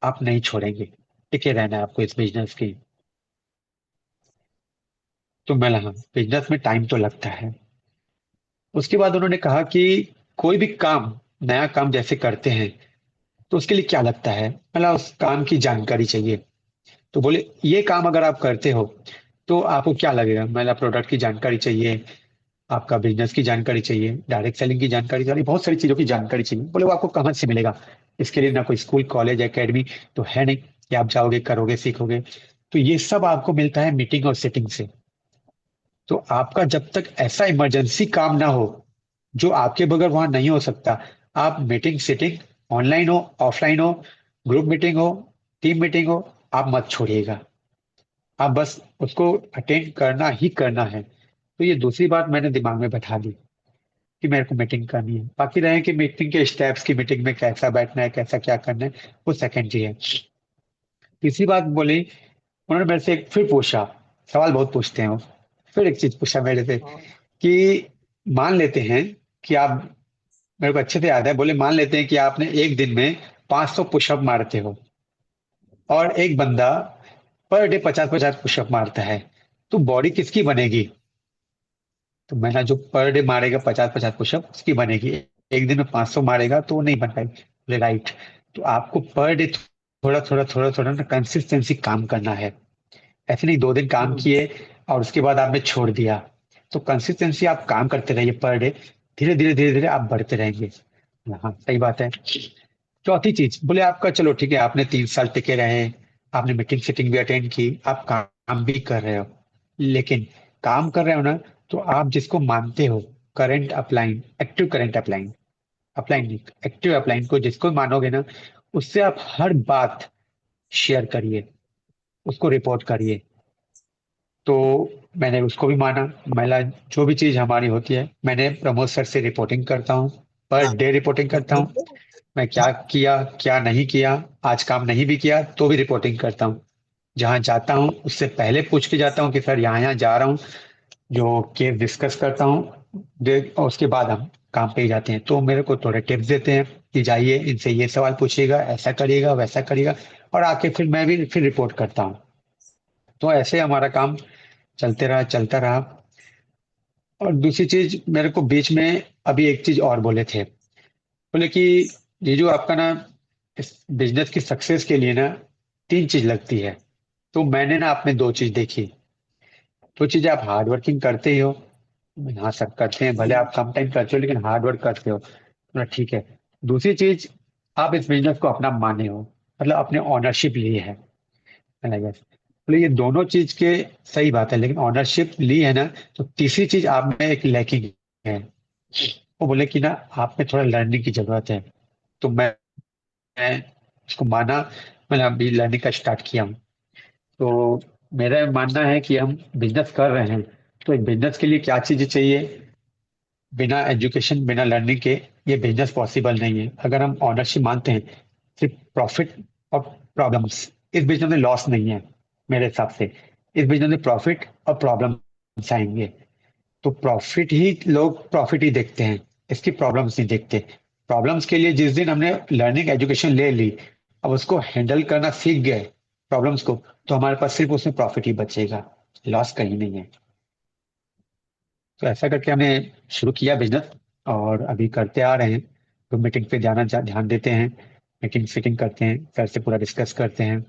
आप नहीं छोड़ेंगे, टिके रहना है आपको इस बिजनेस की। तो मैं हाँ, बिजनेस में टाइम तो लगता है। उसके बाद उन्होंने कहा कि कोई भी काम, नया काम जैसे करते हैं, तो उसके लिए क्या लगता है, मतलब उस काम की जानकारी चाहिए। तो बोले ये काम अगर आप करते हो तो आपको क्या लगेगा? मतलब प्रोडक्ट की जानकारी चाहिए, आपका बिजनेस की जानकारी चाहिए, डायरेक्ट सेलिंग की जानकारी चाहिए, बहुत सारी चीजों की जानकारी चाहिए। बोले वो आपको कहाँ से मिलेगा? इसके लिए ना कोई स्कूल, कॉलेज, एकेडमी तो है नहीं कि आप जाओगे, करोगे, सीखोगे। तो ये सब आपको मिलता है मीटिंग और सेटिंग से। तो आपका जब तक ऐसा इमरजेंसी काम ना हो जो आपके बगैर वहां नहीं हो सकता, आप मीटिंग सेटिंग ऑनलाइन हो, ऑफलाइन हो, ग्रुप मीटिंग हो, टीम मीटिंग हो, आप मत छोड़िएगा। आप बस उसको अटेंड करना ही करना है। तो ये दूसरी बात मैंने दिमाग में बैठा ली कि मेरे को मीटिंग करनी है। बाकी रहे कि मीटिंग के स्टेप्स की, मीटिंग में कैसा बैठना है, कैसा क्या करना है, वो सेकेंडरी है। तीसरी बात बोली, उन्होंने मेरे से एक फिर पूछा, सवाल बहुत पूछते हैं वो। फिर एक चीज पूछा मेरे से कि मान लेते हैं कि आप, मेरे को अच्छे से याद है, बोले मान लेते हैं कि आपने एक दिन में 500 पुशअप मारते हो, और एक बंदा पर डे 50 50 पुशअप मारता है, तो बॉडी किसकी बनेगी? तो मैं ना जो पर डे मारेगा 50-50 पुशअप उसकी बनेगी, एक दिन में 500 मारेगा तो वो नहीं बन पाएगी। बोले राइट। तो आपको पर डे थोड़ा थोड़ा ना कंसिस्टेंसी काम करना है। ऐसे नहीं 2 दिन काम किए और उसके बाद आपने छोड़ दिया। तो कंसिस्टेंसी आप काम करते रहिए पर डे, धीरे धीरे आप बढ़ते रहेंगे। हाँ सही बात है। चौथी चीज बोले आपका, चलो ठीक है आपने 3 साल टिके रहे, आपने मीटिंग सीटिंग भी अटेंड की, आप काम भी कर रहे हो, लेकिन काम कर रहे हो ना, तो आप जिसको मानते हो current upline, active current upline, upline नहीं एक्टिव अपलाइन को जिसको मानोगे ना, उससे आप हर बात शेयर करिए, उसको रिपोर्ट करिए। तो मैंने उसको भी माना। महिला जो भी चीज हमारी होती है, मैंने प्रमोद सर से रिपोर्टिंग करता हूँ, पर डे रिपोर्टिंग करता हूँ। मैं क्या किया क्या नहीं किया, आज काम नहीं भी किया तो भी रिपोर्टिंग करता हूँ। जहां जाता हूँ उससे पहले पूछ के जाता हूँ कि सर यहाँ यहाँ जा रहा हूँ, जो केस डिस्कस करता हूँ और उसके बाद हम काम पे ही जाते हैं। तो मेरे को थोड़े टिप्स देते हैं कि जाइए इनसे ये सवाल पूछिएगा, ऐसा करिएगा वैसा करिएगा, और आके फिर मैं भी फिर रिपोर्ट करता हूँ। तो ऐसे हमारा काम चलता रहा। और दूसरी चीज मेरे को बीच में अभी एक चीज और बोले थे, बोले कि ये जो आपका ना इस बिजनेस की सक्सेस के लिए ना 3 चीज लगती है। तो मैंने ना आपने 2 चीज देखी। 2 चीजें, आप हार्ड वर्किंग करते ही हो। हाँ सर करते हैं, भले आप कम टाइम करते हो लेकिन हार्ड वर्क करते हो, तो ठीक है। दूसरी चीज, आप इस बिजनेस को अपना माने हो, मतलब अपने ऑनरशिप ली है ना guys? बोले ये दोनों चीज के सही बात है, लेकिन ऑनरशिप ली है ना, तो तीसरी चीज आप में एक लैकिंग है। वो बोले कि ना आप में थोड़ा लर्निंग की जरूरत है। तो मैं उसको माना, मैंने अभी लर्निंग का स्टार्ट किया हूँ। तो मेरा मानना है कि हम बिजनेस कर रहे हैं, तो एक बिजनेस के लिए क्या चीजें चाहिए, बिना एजुकेशन बिना लर्निंग के ये बिजनेस पॉसिबल नहीं है। अगर हम ऑनरशिप मानते हैं, सिर्फ प्रॉफिट और प्रॉब्लम्स, इस बिजनेस में लॉस नहीं है मेरे हिसाब से। इस बिजनेस में प्रॉफिट और प्रॉब्लम्स आएंगे। तो प्रॉफिट ही लोग प्रॉफिट ही देखते हैं, इसकी प्रॉब्लम्स नहीं देखते। प्रॉब्लम्स के लिए जिस दिन हमने लर्निंग एजुकेशन ले ली, अब उसको हैंडल करना सीख गए प्रॉब्लम्स को, तो हमारे पास सिर्फ उसमें प्रॉफिट ही बचेगा, लॉस कहीं नहीं है। तो ऐसा करके हमने शुरू किया बिजनेस, और अभी करते आ रहे हैं। तो मीटिंग पे ध्यान देते हैं, मीटिंग फिटिंग करते हैं, सर से पूरा डिस्कस करते हैं,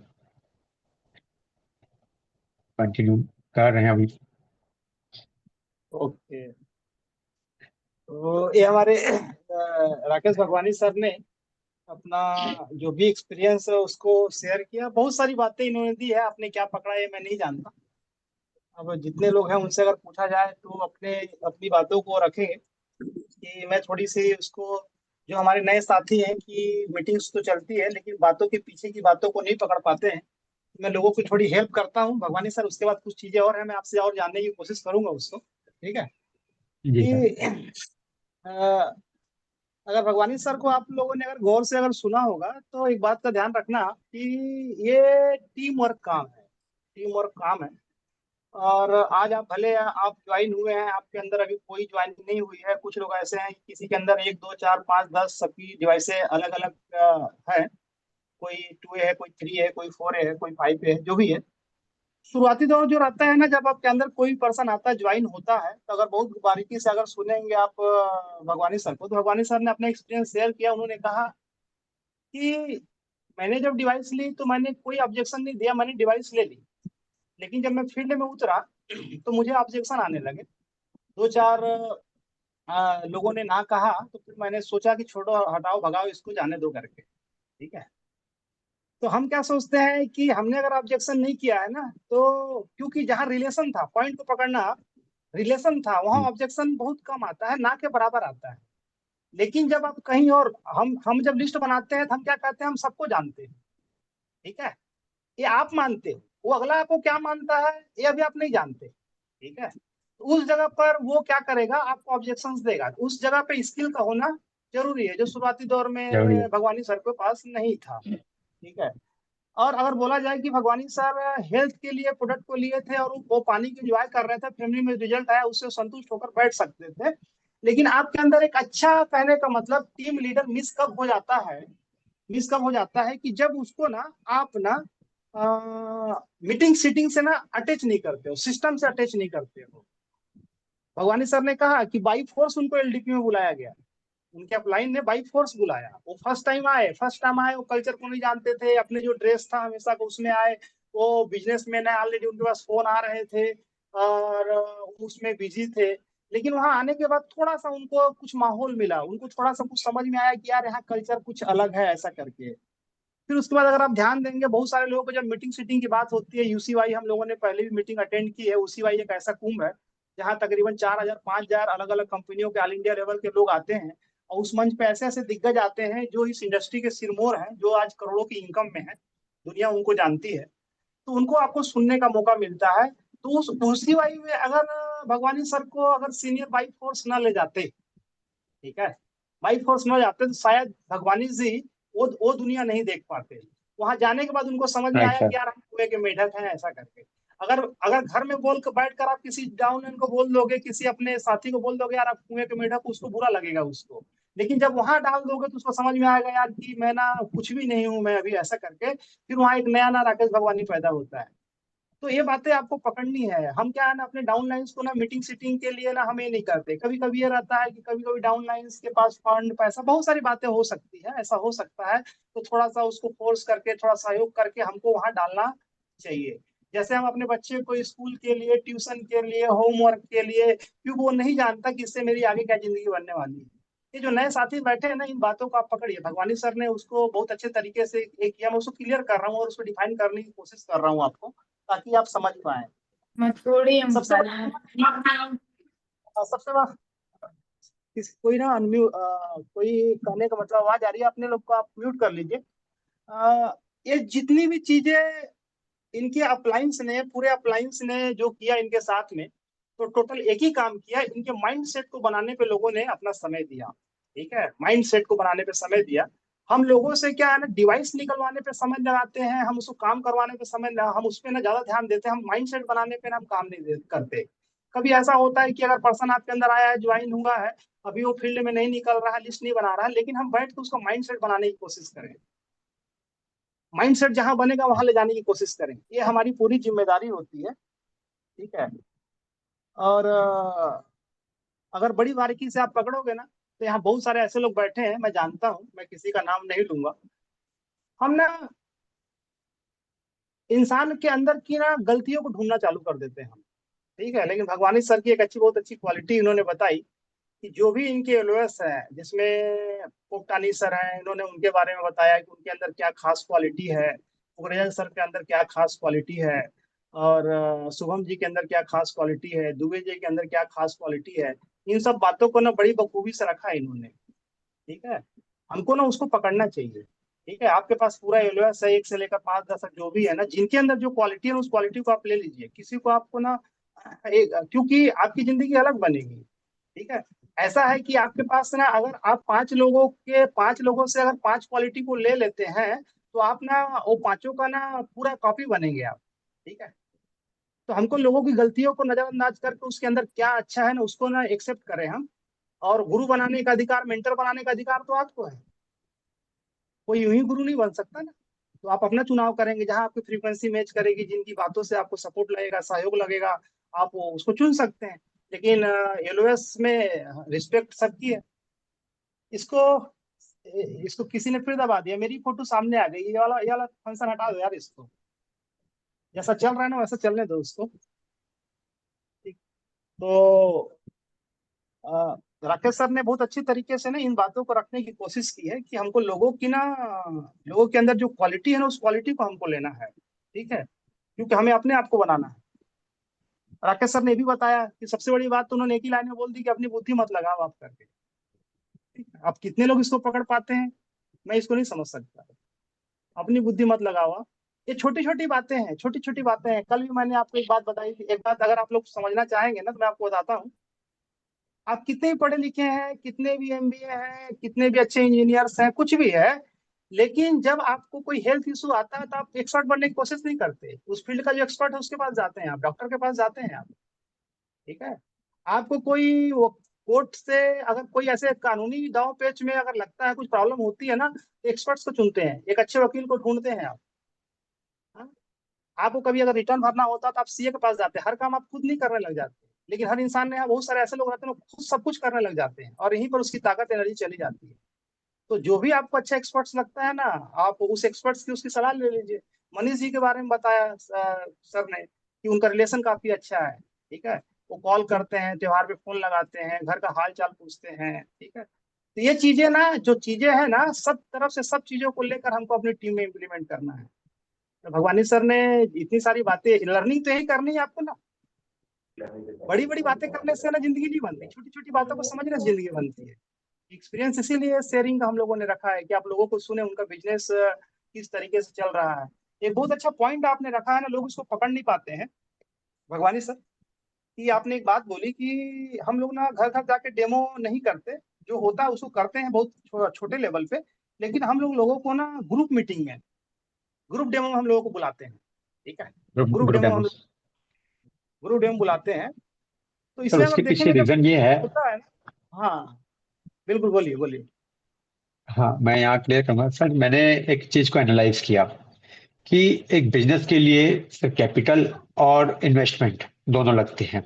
कंटिन्यू कर रहे हैं अभी। ओके। तो ये हमारे राकेश भगवानी सर ने अपना जो भी एक्सपीरियंस है उसको शेयर किया। बहुत सारी बातें इन्होंने दी है, आपने क्या पकड़ा ये मैं नहीं जानता। अब जितने लोग हैं उनसे अगर पूछा जाए तो अपने अपनी बातों को रखेंगे, कि मैं थोड़ी सी उसको, जो हमारे नए साथी हैं कि मीटिंग्स तो चलती है लेकिन बातों के पीछे की बातों को नहीं पकड़ पाते हैं, मैं लोगों की थोड़ी हेल्प करता हूँ भगवानी सर। उसके बाद कुछ चीजें और हैं, मैं आपसे और जानने की कोशिश करूंगा उसको। ठीक है जी सर। कि अ, अगर भगवानी सर को आप लोगों ने अगर गौर से अगर सुना होगा तो एक बात का ध्यान रखना कि ये टीम वर्क काम है, टीम वर्क काम है। और आज आप भले आप ज्वाइन हुए हैं, आपके अंदर अभी कोई ज्वाइनिंग नहीं हुई है, कुछ लोग ऐसे हैं किसी के अंदर 1 2 4 5 10 सबकी डिवाइसें अलग अलग है। कोई 2 है, कोई 3 है, कोई 4 है, कोई 5 है, जो भी है। शुरुआती दौर जो रहता है ना, जब आपके अंदर कोई पर्सन आता है, ज्वाइन होता है, तो अगर बहुत बारीकी से अगर सुनेंगे आप भगवानी सर को, तो भगवानी सर ने अपना एक्सपीरियंस शेयर किया। उन्होंने कहा कि मैंने जब डिवाइस ली तो मैंने कोई ऑब्जेक्शन नहीं दिया, मैंने डिवाइस ले ली। लेकिन जब मैं फील्ड में उतरा तो मुझे ऑब्जेक्शन आने लगे। 2 4 लोगों ने ना कहा, तो फिर मैंने सोचा कि छोड़ो हटाओ भगाओ इसको, जाने दो करके। ठीक है। तो हम क्या सोचते हैं कि हमने अगर ऑब्जेक्शन नहीं किया है ना, तो क्योंकि जहाँ रिलेशन था, पॉइंट को पकड़ना, रिलेशन था, वहाँ ऑब्जेक्शन बहुत कम आता है, ना के बराबर आता है। लेकिन जब आप कहीं और, हम जब लिस्ट बनाते हैं तो हम क्या कहते हैं, हम सबको जानते हैं। ठीक है। ये आप मानते हो, वो अगला आपको क्या मानता है ये अभी आप नहीं जानते। ठीक है। तो उस जगह पर वो क्या करेगा, आपको ऑब्जेक्शंस देगा। उस जगह पे स्किल का होना जरूरी है, जो शुरुआती दौर जरूरी में है। भगवानी सर के पास नहीं था। ठीक है। और अगर बोला जाए कि भगवानी सर हेल्थ के लिए प्रोडक्ट को लिए थे और वो पानी की एंजॉय कर रहे थे, फैमिली में रिजल्ट आया, उससे संतुष्ट होकर बैठ सकते थे। लेकिन आपके अंदर एक अच्छा, कहने का मतलब टीम लीडर मिस कब हो जाता है, मिस कब हो जाता है कि जब उसको ना आप ना मीटिंग सीटिंग से ना अटैच नहीं करते हो, सिस्टम से अटैच नहीं करते हो। भगवानी सर ने कहा कि बाई फोर्स उनको एलडीपी में बुलाया गया, उनके अपलाइन ने बाई फोर्स बुलाया। वो फर्स्ट टाइम आए, वो कल्चर को नहीं जानते थे, अपने जो ड्रेस था हमेशा को उसमें आए। वो बिजनेसमैन है, ऑलरेडी उनके पास फोन आ रहे थे और उसमें बिजी थे। लेकिन वहां आने के बाद थोड़ा सा उनको कुछ माहौल मिला, उनको थोड़ा सा कुछ समझ में आया कि यार यहाँ कल्चर कुछ अलग है, ऐसा करके। फिर उसके बाद अगर आप ध्यान देंगे, बहुत सारे लोगों को जब मीटिंग सीटिंग की बात होती है, यूसीवाई हम लोगों ने पहले भी मीटिंग अटेंड की है। यूसीवाई एक ऐसा कुंभ है जहाँ तकरीबन 4,000 5,000 अलग अलग कंपनियों के ऑल इंडिया लेवल के लोग आते हैं, और उस मंच पे ऐसे ऐसे दिग्गज आते हैं जो इस इंडस्ट्री के सिरमौर हैं, जो आज करोड़ों की इनकम में है, दुनिया उनको जानती है। तो उनको आपको सुनने का मौका मिलता है। तो उस यूसीवाई में अगर भगवानी सर को अगर सीनियर बाई फोर्स न ले जाते, ठीक है, बाई फोर्स न जाते, तो शायद भगवानी जी वो दुनिया नहीं देख पाते। वहां जाने के बाद उनको समझ में राइट आया सर। कि यार हम कुएं के मेढक हैं, ऐसा करके। अगर अगर घर में बोल कर बैठ कर आप किसी डाउन को बोल दोगे, किसी अपने साथी को बोल दोगे यार आप कुएं के मेढक, उसको बुरा लगेगा उसको। लेकिन जब वहां डाल दोगे तो उसको समझ में आएगा यार कि मैं ना कुछ भी नहीं हूं मैं अभी, ऐसा करके फिर वहां एक नया ना राकेश भगवानी पैदा होता है। तो ये बातें आपको पकड़नी है। हम क्या है ना, अपने डाउन लाइन्स को ना मीटिंग सीटिंग के लिए ना हम ये नहीं करते। कभी कभी ये रहता है कि कभी कभी डाउन लाइन्स के पास फंड पैसा बहुत सारी बातें हो सकती है, ऐसा हो सकता है, तो थोड़ा सा उसको फोर्स करके थोड़ा सहयोग करके हमको वहां डालना चाहिए। जैसे हम अपने बच्चे को स्कूल के लिए, ट्यूशन के लिए, होमवर्क के लिए, क्योंकि वो नहीं जानता कि इससे मेरी आगे क्या जिंदगी बनने वाली है। ये जो नए साथी बैठे हैं ना, इन बातों को आप पकड़िए। भगवानी सर ने उसको बहुत अच्छे तरीके से एक किया, मैं उसको क्लियर कर रहा हूँ और उसको डिफाइन करने की कोशिश कर रहा हूँ आपको, ताकि आप समझ पाए। मत छोड़िए हम सबसे सबसे कोई ना अनम्यूट, कोई कहने का मतलब आवाज आ रही है, अपने लोग को आप म्यूट कर लीजिए। ये जितनी भी चीजें इनके अप्लायंस ने, पूरे अप्लायंस ने जो किया इनके साथ में, तो टोटल एक ही काम किया, इनके माइंड सेट को बनाने पे लोगों ने अपना समय दिया। ठीक है, माइंड सेट को बनाने पे समय दिया। हम लोगों से क्या है ना, डिवाइस निकलवाने पे समय लगाते हैं, हम उसको काम करवाने पे हम उस पे ना ज्यादा ध्यान देते हैं, हम माइंड सेट बनाने पे ना हम काम नहीं करते। कभी ऐसा होता है कि अगर पर्सन आपके अंदर आया है, ज्वाइन हुआ है, अभी वो फील्ड में नहीं निकल रहा है, लिस्ट नहीं बना रहा है, लेकिन हम बैठ के उसको माइंड सेट बनाने की कोशिश करें, माइंडसेट जहां बनेगा वहां ले जाने की कोशिश करें। ये हमारी पूरी जिम्मेदारी होती है। ठीक है, और अगर बड़ी बारीकी से आप पकड़ोगे ना, तो यहाँ बहुत सारे ऐसे लोग बैठे हैं, मैं जानता हूँ, मैं किसी का नाम नहीं लूंगा। हम ना इंसान के अंदर की ना गलतियों को ढूंढना चालू कर देते हैं हम। ठीक है, लेकिन भगवानी सर की एक बहुत अच्छी क्वालिटी इन्होंने बताई कि जो भी इनके एलओएस है, जिसमें पोपटानी सर हैं, इन्होंने उनके बारे में बताया कि उनके अंदर क्या खास क्वालिटी है, कुकरेजा सर के अंदर क्या खास क्वालिटी है, और शुभम जी के अंदर क्या खास क्वालिटी है, दुबे जी के अंदर क्या खास क्वालिटी है। इन सब बातों को ना बड़ी बखूबी से रखा है इन्होंने। ठीक है, हमको ना उसको पकड़ना चाहिए। ठीक है, आपके पास पूरा एलओएस है, 1 से लेकर 5 10 तक जो भी है ना, जिनके अंदर जो क्वालिटी है उस क्वालिटी को आप ले लीजिए। किसी को आपको ना क्योंकि आपकी जिंदगी अलग बनेगी। ठीक है, ऐसा है कि आपके पास ना, अगर आप 5 लोगों से अगर 5 क्वालिटी को ले लेते हैं, तो आप ना वो पांचों का ना पूरा कॉपी बनेंगे आप। ठीक है, तो हमको लोगों की गलतियों को नजरअंदाज करके उसके अंदर क्या अच्छा है ना, उसको ना एक्सेप्ट करें हम। और गुरु बनाने का अधिकार, मेंटर बनाने का अधिकार तो आपको है, कोई यूं ही गुरु नहीं बन सकता ना। तो आप अपना चुनाव करेंगे, जहां आपकी फ्रीक्वेंसी मैच करेगी, जिनकी बातों से आपको सपोर्ट लगेगा, सहयोग लगेगा, आप उसको चुन सकते हैं। लेकिन एलओएस में रिस्पेक्ट सबकी है। इसको इसको किसी ने फिर दबा दिया, मेरी फोटो सामने आ गई, ये वाला फंक्शन हटा दो यार इसको। जैसा चल रहा है ना वैसा चलने दो उसको। ठीक, तो अ, राकेश सर ने बहुत अच्छी तरीके से ना इन बातों को रखने की कोशिश की है कि हमको लोगों के अंदर जो क्वालिटी है ना, उस क्वालिटी को हमको लेना है। ठीक है, क्योंकि हमें अपने आप को बनाना है। राकेश सर ने भी बताया कि सबसे बड़ी बात तो उन्होंने एक ही लाइन में बोल दी कि अपनी बुद्धि मत लगाओ आप करके। ठीक है? अब कितने लोग इसको पकड़ पाते हैं, मैं इसको नहीं समझ सकता। अपनी बुद्धि मत लगाओ आप। ये छोटी छोटी बातें हैं, छोटी छोटी बातें हैं। कल भी मैंने आपको एक बात बताई थी, एक बात अगर आप लोग समझना चाहेंगे ना, तो मैं आपको बताता हूँ। आप कितने भी पढ़े लिखे हैं, कितने भी एमबीए हैं, कितने भी अच्छे इंजीनियर्स हैं, कुछ भी है, लेकिन जब आपको कोई हेल्थ इशू आता है तो आप एक्सपर्ट बनने की कोशिश नहीं करते। उस फील्ड का जो एक्सपर्ट है उसके पास जाते हैं आप, डॉक्टर के पास जाते हैं आप। ठीक है, आपको कोई वो कोर्ट से अगर कोई ऐसे कानूनी दांव पेच में अगर लगता है, कुछ प्रॉब्लम होती है ना, तो एक्सपर्ट्स को चुनते हैं, एक अच्छे वकील को ढूंढते हैं आप। हाँ? आपको कभी अगर रिटर्न भरना होता तो आप सीए के पास जाते हैं, हर काम आप खुद नहीं करने लग जाते। लेकिन हर इंसान ने, यहाँ बहुत सारे ऐसे लोग रहते हैं जो खुद सब कुछ करने लग जाते हैं और यहीं पर उसकी ताकत एनर्जी चली जाती है। तो जो भी आपको अच्छा एक्सपर्ट्स लगता है ना, आप उस एक्सपर्ट्स की उसकी सलाह ले लीजिए। मनीष जी के बारे में बताया सर ने कि उनका रिलेशन काफी अच्छा है, ठीक है। वो कॉल करते हैं, त्योहार पे फोन लगाते हैं, घर का हाल चाल पूछते हैं, ठीक है। तो ये चीजें ना, जो चीजें हैं ना, सब तरफ से सब चीजों को लेकर हमको अपनी टीम में इम्प्लीमेंट करना है। तो भगवानी सर ने इतनी सारी बातें, लर्निंग तो यही करनी है आपको ना। बड़ी बड़ी बातें करने से ना जिंदगी नहीं बनती, छोटी छोटी बातों को समझने से जिंदगी बनती है। एक्सपीरियंस इसीलिए शेयरिंग का हम लोगों ने रखा है कि आप लोगों को सुने, उनका बिजनेस किस तरीके से चल रहा है। एक बहुत अच्छा पॉइंट आपने रखा है ना, लोग उसको पकड़ नहीं पाते हैं भगवानी सर, कि आपने एक बात बोली कि हम लोग ना घर घर जाके डेमो नहीं करते, जो होता है उसको करते हैं बहुत छोटे लेवल पे, लेकिन हम लोगों को ना ग्रुप मीटिंग में, ग्रुप डेमो में हम लोगों को बुलाते हैं, ठीक है। ग्रुप ग्रुप ग्रुप डेमो हम डेमोस। लोग ग्रुप डेमो बुलाते हैं। तो सर इसमें उसके अगर पीछे देखेंगे जब रीजन ये है। होता है ना, हाँ बिल्कुल, बोलिए बोलिए। हाँ, मैं यहाँ क्लियर करूंगा सर। मैंने एक चीज को एनालाइज किया कि एक बिजनेस के लिए कैपिटल और इन्वेस्टमेंट दोनों लगते हैं।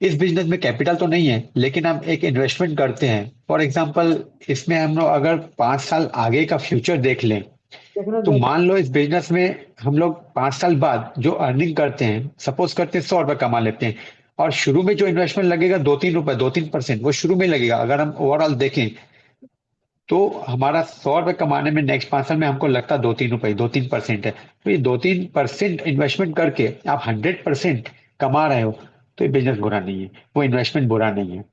इस बिजनेस में कैपिटल तो नहीं है, लेकिन हम एक इन्वेस्टमेंट करते हैं। फॉर एग्जांपल, इसमें हम लोग अगर 5 साल आगे का फ्यूचर देख लें, तो मान लो इस बिजनेस में हम लोग 5 साल बाद जो अर्निंग करते हैं, सपोज करते हैं 100 रुपए कमा लेते हैं, और शुरू में जो इन्वेस्टमेंट लगेगा 2-3 रुपए, 2-3%, वो शुरू में लगेगा। अगर हम ओवरऑल देखें तो हमारा 100 रुपए कमाने में नेक्स्ट 5 साल में हमको लगता 2-3 रुपए, 2-3% है। तो ये 2-3% इन्वेस्टमेंट करके आप 100% कमा रहे हो, तो ये बिजनेस बुरा नहीं है, वो इन्वेस्टमेंट बुरा नहीं है।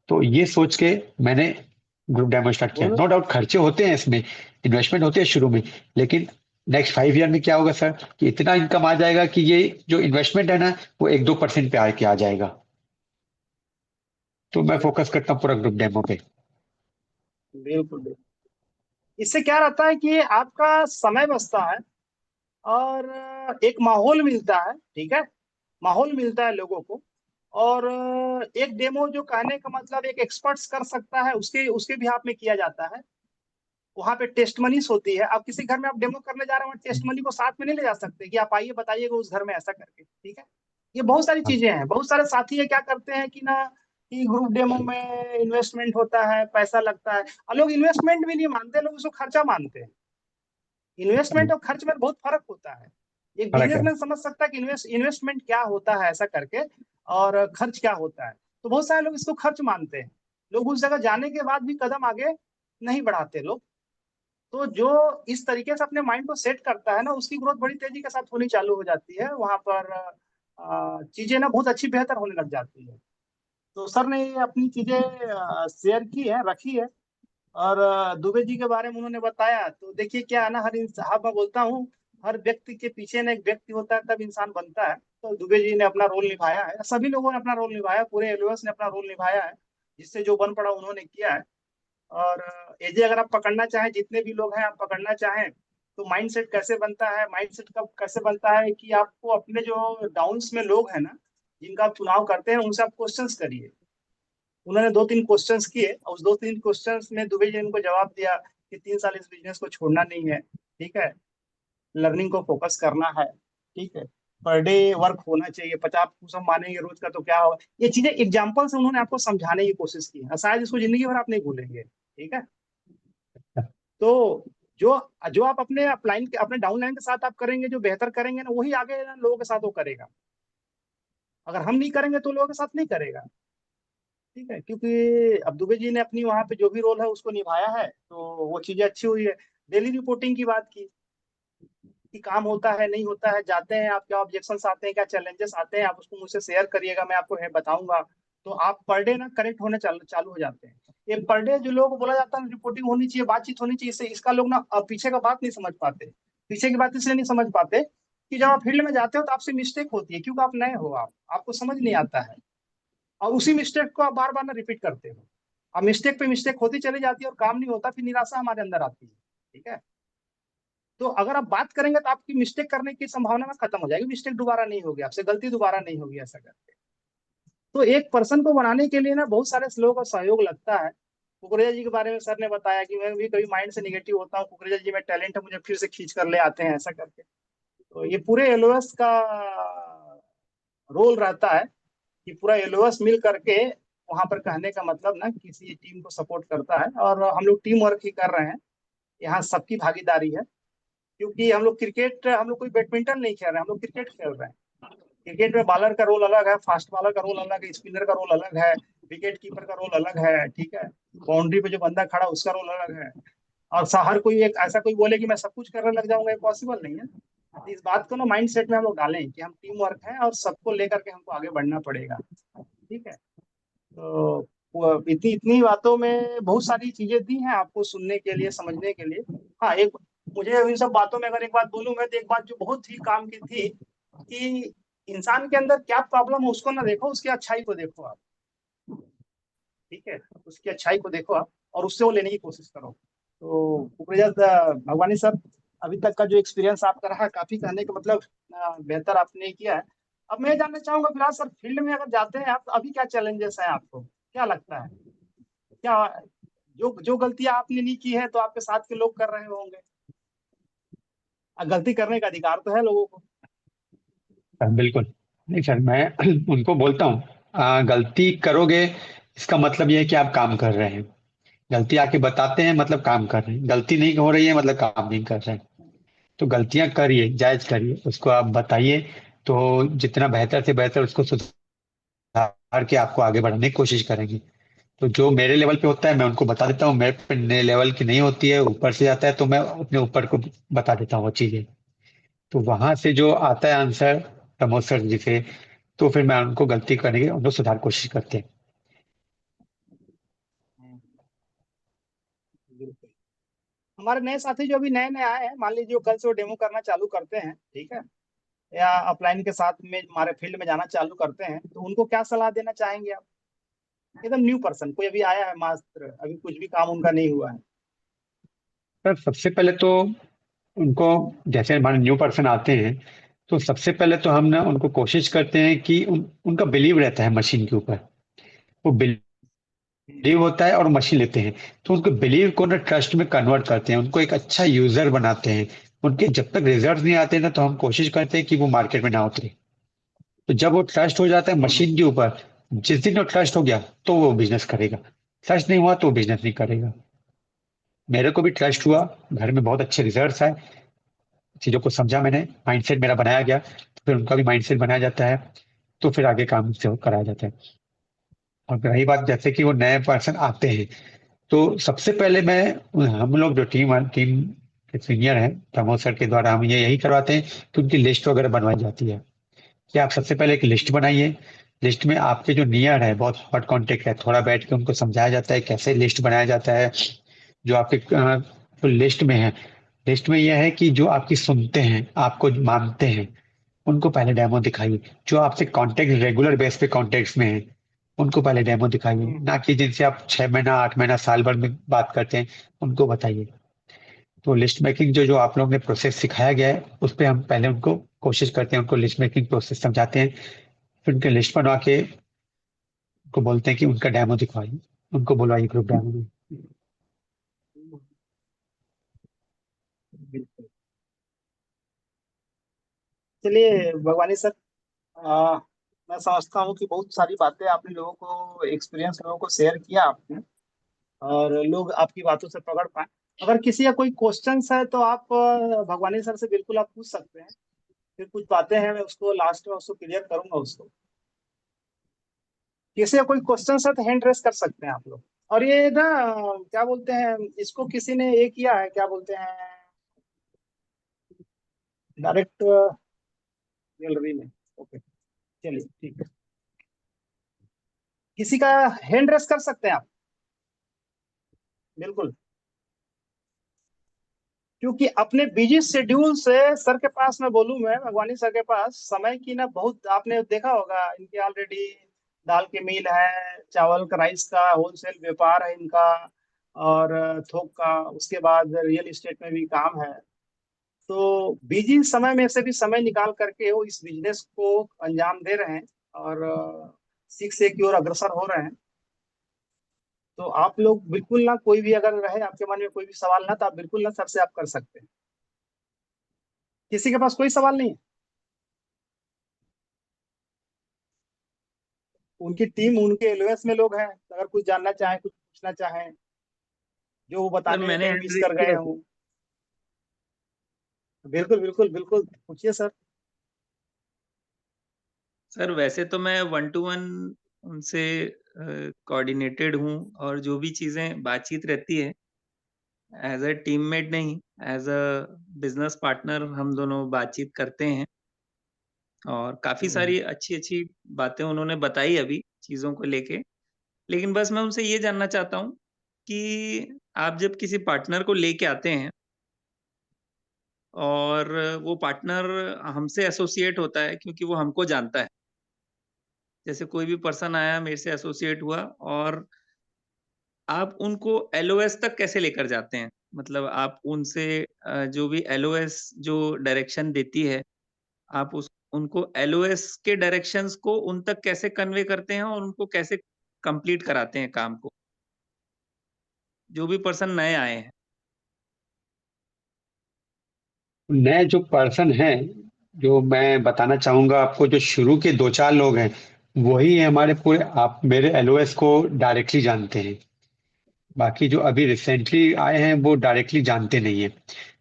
तो ये सोच के मैंने ग्रुप डेमो स्टार्ट किया। नो डाउट खर्चे होते हैं इसमें, इन्वेस्टमेंट होती है शुरू में, लेकिन नेक्स्ट 5 ईयर में क्या होगा सर कि इतना इनकम आ जाएगा कि ये जो इन्वेस्टमेंट है ना, वो 1-2% पे आके आ जाएगा। तो मैं फोकस करता हूँ पूरा ग्रुप डेमो पे। बिल्कुल बिल्कुल। इससे क्या रहता है कि आपका समय बचता है और एक माहौल मिलता है, ठीक है। माहौल मिलता है लोगों को। और एक डेमो, जो कहने का मतलब एक एक्सपर्ट्स कर सकता है, उसके उसके भी में किया जाता है। वहां पे टेस्ट मनीस होती है। आप किसी घर में आप डेमो करने जा रहे हो, टेस्ट मनी को साथ में नहीं ले जा सकते कि आप आइए बताइएगा उस घर में ऐसा करके, ठीक है। ये बहुत सारी हाँ, चीजें हैं। बहुत सारे साथी है क्या करते हैं कि ना, कि ग्रुप डेमो में इन्वेस्टमेंट होता है, पैसा लगता है, और लोग इन्वेस्टमेंट भी नहीं मानते, लोग उसको खर्चा मानते हैं। इन्वेस्टमेंट और खर्च में बहुत फर्क होता है। एक फर्क है। बिजनेसमैन समझ सकता है कि इन्वेस्टमेंट क्या होता है ऐसा करके, और खर्च क्या होता है। तो बहुत सारे लोग इसको खर्च मानते हैं। लोग उस जगह जाने के बाद भी कदम आगे नहीं बढ़ाते लोग। तो जो इस तरीके से अपने माइंड को सेट करता है ना, उसकी ग्रोथ बड़ी तेजी के साथ होनी चालू हो जाती है। वहां पर चीजें ना बहुत अच्छी बेहतर होने लग जाती है। तो सर ने ये अपनी चीजें शेयर की है, रखी है। और दुबे जी के बारे में उन्होंने बताया। तो देखिए क्या है ना, हर इंसान, मैं बोलता हूँ, हर व्यक्ति के पीछे ना एक व्यक्ति होता है, तब इंसान बनता है। तो दुबे जी ने अपना रोल निभाया है, सभी लोगों ने अपना रोल निभाया, पूरे एलओएस ने अपना रोल निभाया है। जिससे जो बन पड़ा उन्होंने किया है। और एजे अगर आप पकड़ना चाहें, जितने भी लोग हैं आप पकड़ना चाहें, तो माइंडसेट कैसे बनता है, माइंडसेट कब कैसे बनता है कि आपको अपने जो डाउन्स में लोग हैं ना, जिनका आप चुनाव करते हैं, उनसे आप क्वेश्चंस करिए। उन्होंने 2-3 क्वेश्चंस किए, और उस 2-3 क्वेश्चंस में दुबे जी ने उनको जवाब दिया कि 3 साल इस बिजनेस को छोड़ना नहीं है, ठीक है। लर्निंग को फोकस करना है, ठीक है। पर डे वर्क होना चाहिए, 50 सब मानेंगे रोज का तो क्या होगा। ये चीजें एग्जाम्पल से उन्होंने आपको समझाने की कोशिश की है, शायद इसको जिंदगी भर आप नहीं भूलेंगे, ठीक है। तो जो जो आप अपने अपलाइन के, अपने डाउनलाइन के साथ आप करेंगे, जो बेहतर करेंगे ना, वही आगे ना लोगों के साथ वो करेगा। अगर हम नहीं करेंगे तो लोगों के साथ नहीं करेगा, ठीक है। क्योंकि अब दुबे जी ने अपनी वहां पे जो भी रोल है उसको निभाया है, तो वो चीजें अच्छी हुई है। डेली रिपोर्टिंग की बात की कि काम होता है नहीं होता है, जाते हैं आप, क्या ऑब्जेक्शंस आते हैं, क्या चैलेंजेस आते हैं, आप उसको मुझसे शेयर करिएगा, मैं आपको बताऊंगा। तो आप पर डे ना करेक्ट होने चालू हो जाते हैं। ये पर डे जो लोग बोला जाता है रिपोर्टिंग होनी चाहिए, बातचीत होनी चाहिए, इससे इसका लोग ना पीछे का बात नहीं समझ पाते। पीछे की बात इसलिए नहीं समझ पाते कि जब आप फील्ड में जाते हो तो आपसे मिस्टेक होती है, क्योंकि आप नए हो, आपको समझ नहीं आता है। और उसी मिस्टेक को आप बार बार ना रिपीट करते हो। अब मिस्टेक पे मिस्टेक होती चली जाती है और काम नहीं होता, फिर निराशा हमारे अंदर आती है, ठीक है। तो अगर आप बात करेंगे तो आपकी मिस्टेक करने की संभावना ना खत्म हो जाएगी, मिस्टेक दोबारा नहीं होगी, आपसे गलती दोबारा नहीं होगी ऐसा करके। तो एक पर्सन को बनाने के लिए ना बहुत सारे लोगों का सहयोग लगता है। कुकरेजा जी के बारे में सर ने बताया कि मैं भी कभी माइंड से निगेटिव होता हूँ, कुकरेजा जी में टैलेंट है, मुझे फिर से खींच कर ले आते हैं ऐसा करके। तो ये पूरे एलओएस का रोल रहता है कि पूरा एलओएस मिल करके वहां पर कहने का मतलब ना किसी टीम को सपोर्ट करता है, और हम लोग टीम वर्क ही कर रहे हैं, यहाँ सबकी भागीदारी है। क्योंकि हम लोग कोई बैडमिंटन नहीं खेल रहे हैं, हम लोग क्रिकेट खेल रहे हैं। क्रिकेट में बॉलर का रोल अलग है, फास्ट बॉलर का रोल अलग है, स्पिनर का रोल अलग है, विकेट कीपर का रोल अलग है, ठीक है, बाउंड्री पे जो बंदा खड़ा उसका रोल अलग है। और हर कोई एक ऐसा कोई बोले कि मैं सब कुछ करने लग जाऊंगा, ये पॉसिबल नहीं है। तो इस बात को ना माइंड सेट में हम लोग डालें कि हम टीम वर्क है और सबको लेकर के हमको आगे बढ़ना पड़ेगा, ठीक है। तो इतनी इतनी बातों में बहुत सारी चीजें दी हैं आपको सुनने के लिए, समझने के लिए। हाँ, एक मुझे इन सब बातों में अगर एक बात बोलूंगा तो एक बात जो बहुत ही काम की थी कि इंसान के अंदर क्या प्रॉब्लम है उसको ना देखो, उसकी अच्छाई को देखो आप, ठीक है, उसकी अच्छाई को देखो आप और उससे वो लेने की कोशिश करो। तो उपरजत भगवानी सर, अभी तक का जो एक्सपीरियंस आपका रहा, काफी कहने का मतलब बेहतर आपने किया है। अब मैं जानना चाहूंगा फिलहाल सर, फील्ड में अगर जाते हैं आप तो अभी क्या चैलेंजेस हैं, आपको क्या लगता है, क्या जो जो गलतियां आपने नहीं की है तो आपके साथ के लोग कर रहे होंगे? गलती करने का अधिकार तो है लोगों को। बिल्कुल नहीं सर, मैं उनको बोलता हूँ गलती करोगे इसका मतलब ये है कि आप काम कर रहे हैं। गलती आके बताते हैं मतलब काम कर रहे हैं, गलती नहीं हो रही है मतलब काम नहीं कर रहे हैं। तो गलतियां करिए, जायज करिए, उसको आप बताइए, तो जितना बेहतर से बेहतर उसको सुधार के आपको आगे बढ़ाने की कोशिश करेंगे। तो जो मेरे लेवल पे होता है मैं उनको बता देता हूँ, मेरे लेवल की नहीं होती है, ऊपर से आता है तो मैं अपने ऊपर को बता देता हूँ वो चीजें। तो वहां से जो आता है आंसर प्रमोद सर जी से, तो फिर मैं उनको गलती करने की उनको सुधार कोशिश करते हैं। बिल्कुल। हमारे नए साथी जो अभी नए नए आए हैं, मान लीजिए जो कल से वो डेमो करना चालू करते हैं, ठीक है, या अपलाइन के साथ में हमारे फील्ड में जाना चालू करते हैं, तो उनको क्या सलाह देना चाहेंगे आप? एकदम न्यू पर्सन कोई अभी आया है, मात्र अभी कुछ भी काम उनका नहीं हुआ है। सर सबसे पहले तो उनको, जैसे हमारे न्यू पर्सन आते हैं, तो सबसे पहले तो हम ना उनको कोशिश करते हैं कि उनका बिलीव रहता है मशीन के ऊपर, वो बिलीव होता है और मशीन लेते हैं। तो उनको बिलीव को ना ट्रस्ट में कन्वर्ट करते हैं, उनको एक अच्छा यूजर बनाते हैं। उनके जब तक रिजल्ट नहीं आते ना तो हम कोशिश करते हैं कि वो मार्केट में ना उतरे। तो जब वो ट्रस्ट हो जाता है मशीन के ऊपर, जिस दिन वो ट्रस्ट हो गया तो वो बिजनेस करेगा, ट्रस्ट नहीं हुआ तो वो बिजनेस नहीं करेगा। मेरे को भी ट्रस्ट हुआ, घर में बहुत अच्छे रिजल्ट्स आए, चीजों को समझा मैंने, माइंडसेट मेरा बनाया गया, तो फिर उनका भी माइंडसेट बनाया जाता है, तो फिर आगे काम से कराया जाता है। और रही बात जैसे कि वो नए पर्सन आते हैं, तो सबसे पहले मैं, हम लोग जो टीम के सीनियर हैं प्रमोद सर के द्वारा हम ये यही करवाते हैं कि उनकी लिस्ट वगैरह बनवाई जाती है कि आप सबसे पहले एक लिस्ट बनाइए। लिस्ट में आपके जो नियर है, बहुत हॉट कॉन्टेक्ट है, थोड़ा बैठ के उनको समझाया जाता है कैसे लिस्ट बनाया जाता है। जो आपके जो लिस्ट में है, लिस्ट में यह है कि जो आपकी सुनते हैं, आपको मानते हैं, उनको पहले डेमो दिखाइए। जो आपसे कांटेक्ट रेगुलर बेस पे कांटेक्ट्स में है, उनको पहले डेमो दिखाइए, ना कि जिनसे आप 6 महीना 8 महीना साल भर में बात करते हैं उनको बताइए। तो लिस्ट मेकिंग जो जो आप लोगों ने प्रोसेस सिखाया गया है उस पर हम पहले उनको कोशिश करते हैं, उनको लिस्ट मेकिंग प्रोसेस समझाते हैं, फिर उनके लिस्ट बनवा के उनको बोलते हैं कि उनका डेमो दिखवाइए, उनको बुलवाइए ग्रुप डेमो में। बिल्कुल। चलिए भगवानी सर, आ, मैं समझता हूँ कि बहुत सारी बातें आपने लोगों को, एक्सपीरियंस लोगों को शेयर किया आपने, और लोग आपकी बातों से पकड़ पाए। अगर किसी का कोई क्वेश्चंस है तो आप भगवानी सर से बिल्कुल आप पूछ सकते हैं। फिर कुछ बातें हैं मैं उसको लास्ट में उसको क्लियर करूंगा उसको। किसी का कोई क्वेश्चन है तो हैंड रेस कर सकते हैं आप लोग। और ये ना क्या बोलते हैं इसको, किसी ने ये किया है, क्या बोलते हैं, डायरेक्ट गैलरी में। ओके, चलिए ठीक है। किसी का हैंड रेस कर सकते हैं आप, बिल्कुल। क्योंकि अपने बिजी शेड्यूल से सर के पास, मैं बोलूं, मैं भगवानी सर के पास समय की ना बहुत, आपने देखा होगा इनके ऑलरेडी दाल के मिल है, चावल का, राइस का होलसेल व्यापार है इनका, और थोक का, उसके बाद रियल एस्टेट में भी काम है। तो बिजी समय में से भी समय निकाल करके वो इस बिजनेस को अंजाम दे रहे हैं और शिक्षा की ओर अग्रसर हो रहे हैं। तो आप लोग बिल्कुल ना, कोई भी अगर रहे आपके मन में कोई भी सवाल ना, तो आप बिल्कुल ना सर से आप कर सकते हैं। किसी के पास कोई सवाल नहीं है? उनकी टीम उनके एलओएस में लोग हैं, अगर कुछ जानना चाहें, कुछ पूछना चाहें, जो वो सर बताने में मैंने कहीं हैंड मिस रेज कर की गए रखी। हों। बिल्कुल बिल्कुल बिल्कुल, पूछिए सर। सर वैसे तो मैं 1-to-1 उनसे कोऑर्डिनेटेड हूँ, और जो भी चीजें बातचीत रहती है एज अ टीममेट नहीं, एज अ बिजनेस पार्टनर हम दोनों बातचीत करते हैं, और काफी सारी अच्छी अच्छी बातें उन्होंने बताई अभी चीजों को लेके। लेकिन बस मैं उनसे ये जानना चाहता हूँ कि आप जब किसी पार्टनर को लेके आते हैं और वो पार्टनर हमसे एसोसिएट होता है क्योंकि वो हमको जानता है, जैसे कोई भी पर्सन आया मेरे से एसोसिएट हुआ, और आप उनको एलओएस तक कैसे लेकर जाते हैं? मतलब आप उनसे जो भी एलओएस जो डायरेक्शन देती है, आप उस उनको एलओएस के डायरेक्शंस को उन तक कैसे कन्वे करते हैं और उनको कैसे कंप्लीट कराते हैं काम को? जो भी पर्सन नए आए हैं। नए जो पर्सन हैं, जो मैं बताना चाहूंगा आपको, जो शुरू के 2-4 लोग हैं, वही हमारे पूरे आप मेरे एलओएस को डायरेक्टली जानते हैं। बाकी जो अभी रिसेंटली आए हैं वो डायरेक्टली जानते नहीं है।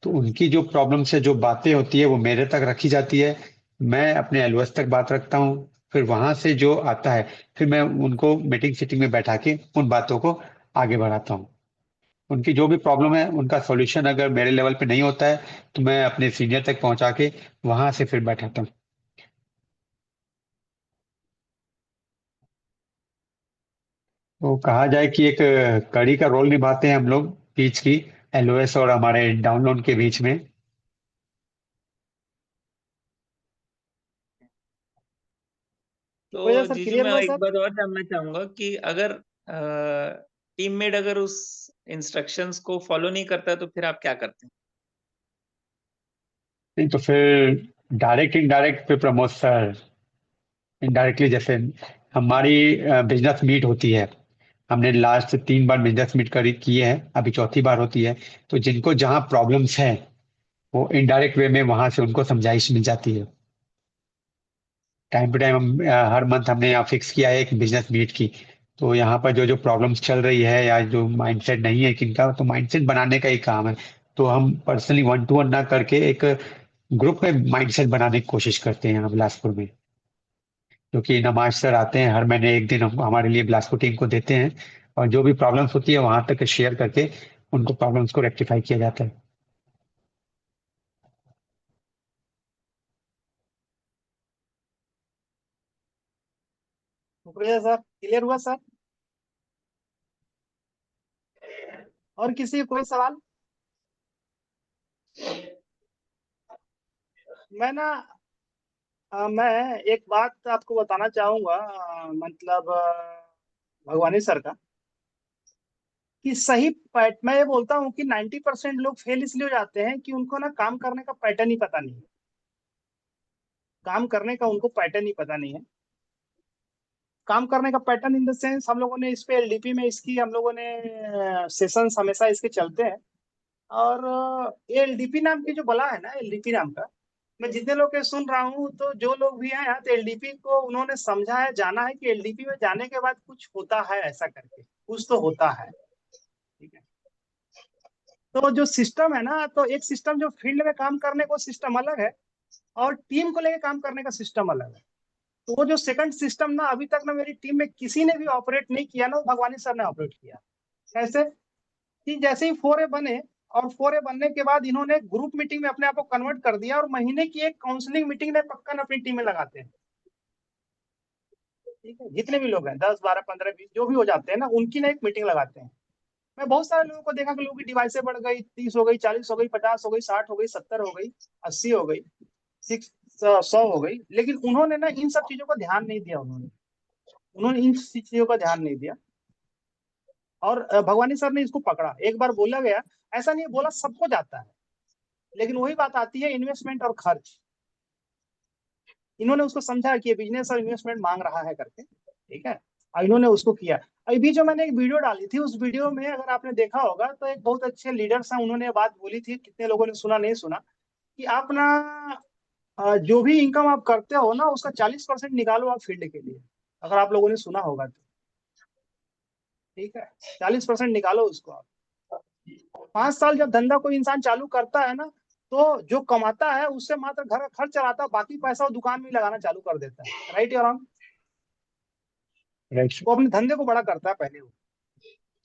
तो उनकी जो प्रॉब्लम से जो बातें होती है वो मेरे तक रखी जाती है। मैं अपने एलओएस तक बात रखता हूँ। फिर वहां से जो आता है, फिर मैं उनको मीटिंग सीटिंग में बैठा के उन बातों को आगे बढ़ाता हूँ। उनकी जो भी प्रॉब्लम है उनका सॉल्यूशन अगर मेरे लेवल पे नहीं होता है तो मैं अपने सीनियर तक पहुंचा के वहां से फिर बैठाता हूँ। तो कहा जाए कि एक कड़ी का रोल निभाते हैं हम लोग बीच की, एलओएस और हमारे डाउनलोड के बीच में। हो जाए तो सर, जीजू क्लियर मैं हुआ एक सर? बात और जानना चाहूँगा कि अगर टीममेट अगर उस इंस्ट्रक्शंस को फॉलो नहीं करता है तो फिर आप क्या करते हैं? नहीं तो फिर डायरेक्ट इनडायरेक्ट फिर प्रमोद सर, इनडायरेक्टली जैसे हमारी बिजनेस मीट होती है। हमने लास्ट 3 बार बिजनेस मीट करी किए हैं, अभी चौथी बार होती है। तो जिनको जहाँ प्रॉब्लम्स है वो इनडायरेक्ट वे में वहां से उनको समझाइश मिल जाती है। टाइम टू टाइम हम हर मंथ हमने यहाँ फिक्स किया है एक बिजनेस मीट की। तो यहाँ पर जो जो प्रॉब्लम्स चल रही है या जो माइंडसेट नहीं है किनका, तो माइंडसेट बनाने का ही काम है। तो हम पर्सनली 1-to-1 ना करके एक ग्रुप में माइंडसेट बनाने की कोशिश करते हैं यहाँ बिलासपुर में। क्योंकि नमाज सर आते हैं हर महीने एक दिन, हम हमारे लिए बिलासपुर टीम को देते हैं। और जो भी प्रॉब्लम्स होती है वहां तक शेयर करके उनको प्रॉब्लम्स को रेक्टिफाई किया जाता है। शुक्रिया सर, क्लियर हुआ सर? और किसी कोई सवाल? मैं ना मैं एक बात आपको बताना चाहूंगा, मतलब भगवानी सर का, कि सही पैट मैं ये बोलता हूँ कि 90% लोग फेल इसलिए हो जाते हैं कि उनको ना काम करने का पैटर्न ही पता नहीं है। काम करने का उनको पैटर्न ही पता नहीं है। काम करने का पैटर्न इन द सेंस, हम लोगों ने इस पे एलडीपी में इसकी हम लोगों ने सेशंस हमेशा इसके चलते हैं। और ये एलडीपी नाम की जो बला है ना, एलडीपी नाम का, मैं जितने लोग के सुन रहा हूँ, तो जो लोग भी हैं यहाँ, तो एलडीपी को उन्होंने समझा है, जाना है कि एलडीपी में जाने के बाद कुछ होता है, ऐसा करके कुछ तो होता है। ठीक है। तो जो सिस्टम है ना, तो एक सिस्टम जो फील्ड में काम करने को सिस्टम अलग है, और टीम को लेकर काम करने का सिस्टम अलग है। तो वो जो सेकंड सिस्टम ना, अभी तक ना मेरी टीम में किसी ने भी ऑपरेट नहीं किया ना, वो भगवानी सर ने ऑपरेट किया। कैसे? कि जैसे ही 4A बने, और 4A बनने के बाद इन्होंने ग्रुप मीटिंग में अपने आप को कन्वर्ट कर दिया, और महीने की एक काउंसलिंग मीटिंग ने पक्का अपनी टीम में लगाते हैं। ठीक है, जितने भी लोग हैं, 10 12 15 20 जो भी हो जाते हैं ना, उनकी ना एक मीटिंग लगाते हैं। मैं बहुत सारे लोगों को देखा कि लोगों की डिवाइसें बढ़ गई, 30 हो गई, 40 हो गई, 50 हो गई, 60 हो गई, 70 हो गई, 80 हो गई, 100 हो गई, लेकिन उन्होंने ना इन सब चीजों का ध्यान नहीं दिया। उन्होंने उन्होंने इन चीजों का ध्यान नहीं दिया। और भगवानी सर ने इसको पकड़ा। एक बार बोला गया, ऐसा नहीं बोला सबको जाता है, लेकिन वही बात आती है इन्वेस्टमेंट और खर्च। इन्होंने उसको समझा कि ये बिजनेस और इन्वेस्टमेंट मांग रहा है करके। ठीक है, और इन्होंने उसको किया। अभी जो मैंने एक वीडियो डाली थी, उस वीडियो में अगर आपने देखा होगा, तो एक बहुत अच्छे लीडर्स हैं, उन्होंने ये बात बोली थी, कितने लोगों ने सुना नहीं सुना, कि आप ना जो भी इनकम आप करते हो ना, उसका 40% निकालो आप फील्ड के लिए। अगर आप लोगों ने सुना होगा तो। ठीक है, 40% निकालो उसको आप। 5 साल जब धंधा कोई इंसान चालू करता है ना, तो जो कमाता है उससे मात्र घर खर्च चलाता है, बाकी पैसा वो दुकान में ही लगाना चालू कर देता है। राइट या रॉन्ग? राइट। वो अपने धंधे को बड़ा करता है पहले वो।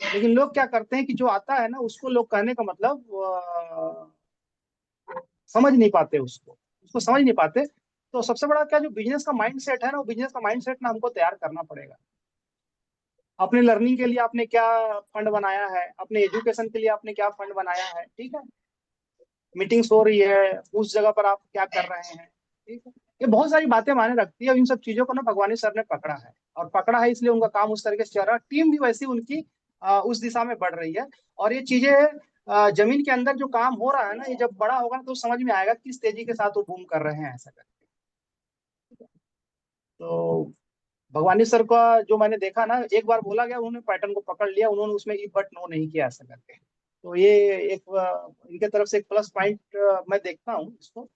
लेकिन लोग क्या करते हैं कि जो आता है ना, उसको लोग कहने का मतलब समझ नहीं पाते, उसको समझ नहीं पाते। तो सबसे बड़ा क्या, जो बिजनेस का माइंड सेट है ना, वो बिजनेस का माइंड सेट ना हमको तैयार करना पड़ेगा। अपने लर्निंग के लिए आपने क्या फंड बनाया है, अपने एजुकेशन के लिए आपने क्या फंड बनाया है। ठीक है, मीटिंग्स हो रही है, उस जगह पर आप क्या कर रहे हैं। ठीक है, ये बहुत सारी बातें मायने रखती है। इन सब चीजों को ना भगवानी सर ने पकड़ा है, और पकड़ा है इसलिए उनका काम उस तरीके से चल रहा है। टीम भी वैसी उनकी उस दिशा में बढ़ रही है। और ये चीजें जमीन के अंदर जो काम हो रहा है ना, ये जब बड़ा होगा तो समझ में आएगा किस तेजी के साथ वो बूम कर रहे हैं ऐसा करके। तो भगवानी सर का जो मैंने देखा ना, एक बार बोला गया, उन्होंने पैटर्न को पकड़ लिया, उन्होंने उसमें ई बट नो नहीं किया ऐसा करके। तो ये एक इनके तरफ से एक प्लस पॉइंट मैं देखता हूँ इसको।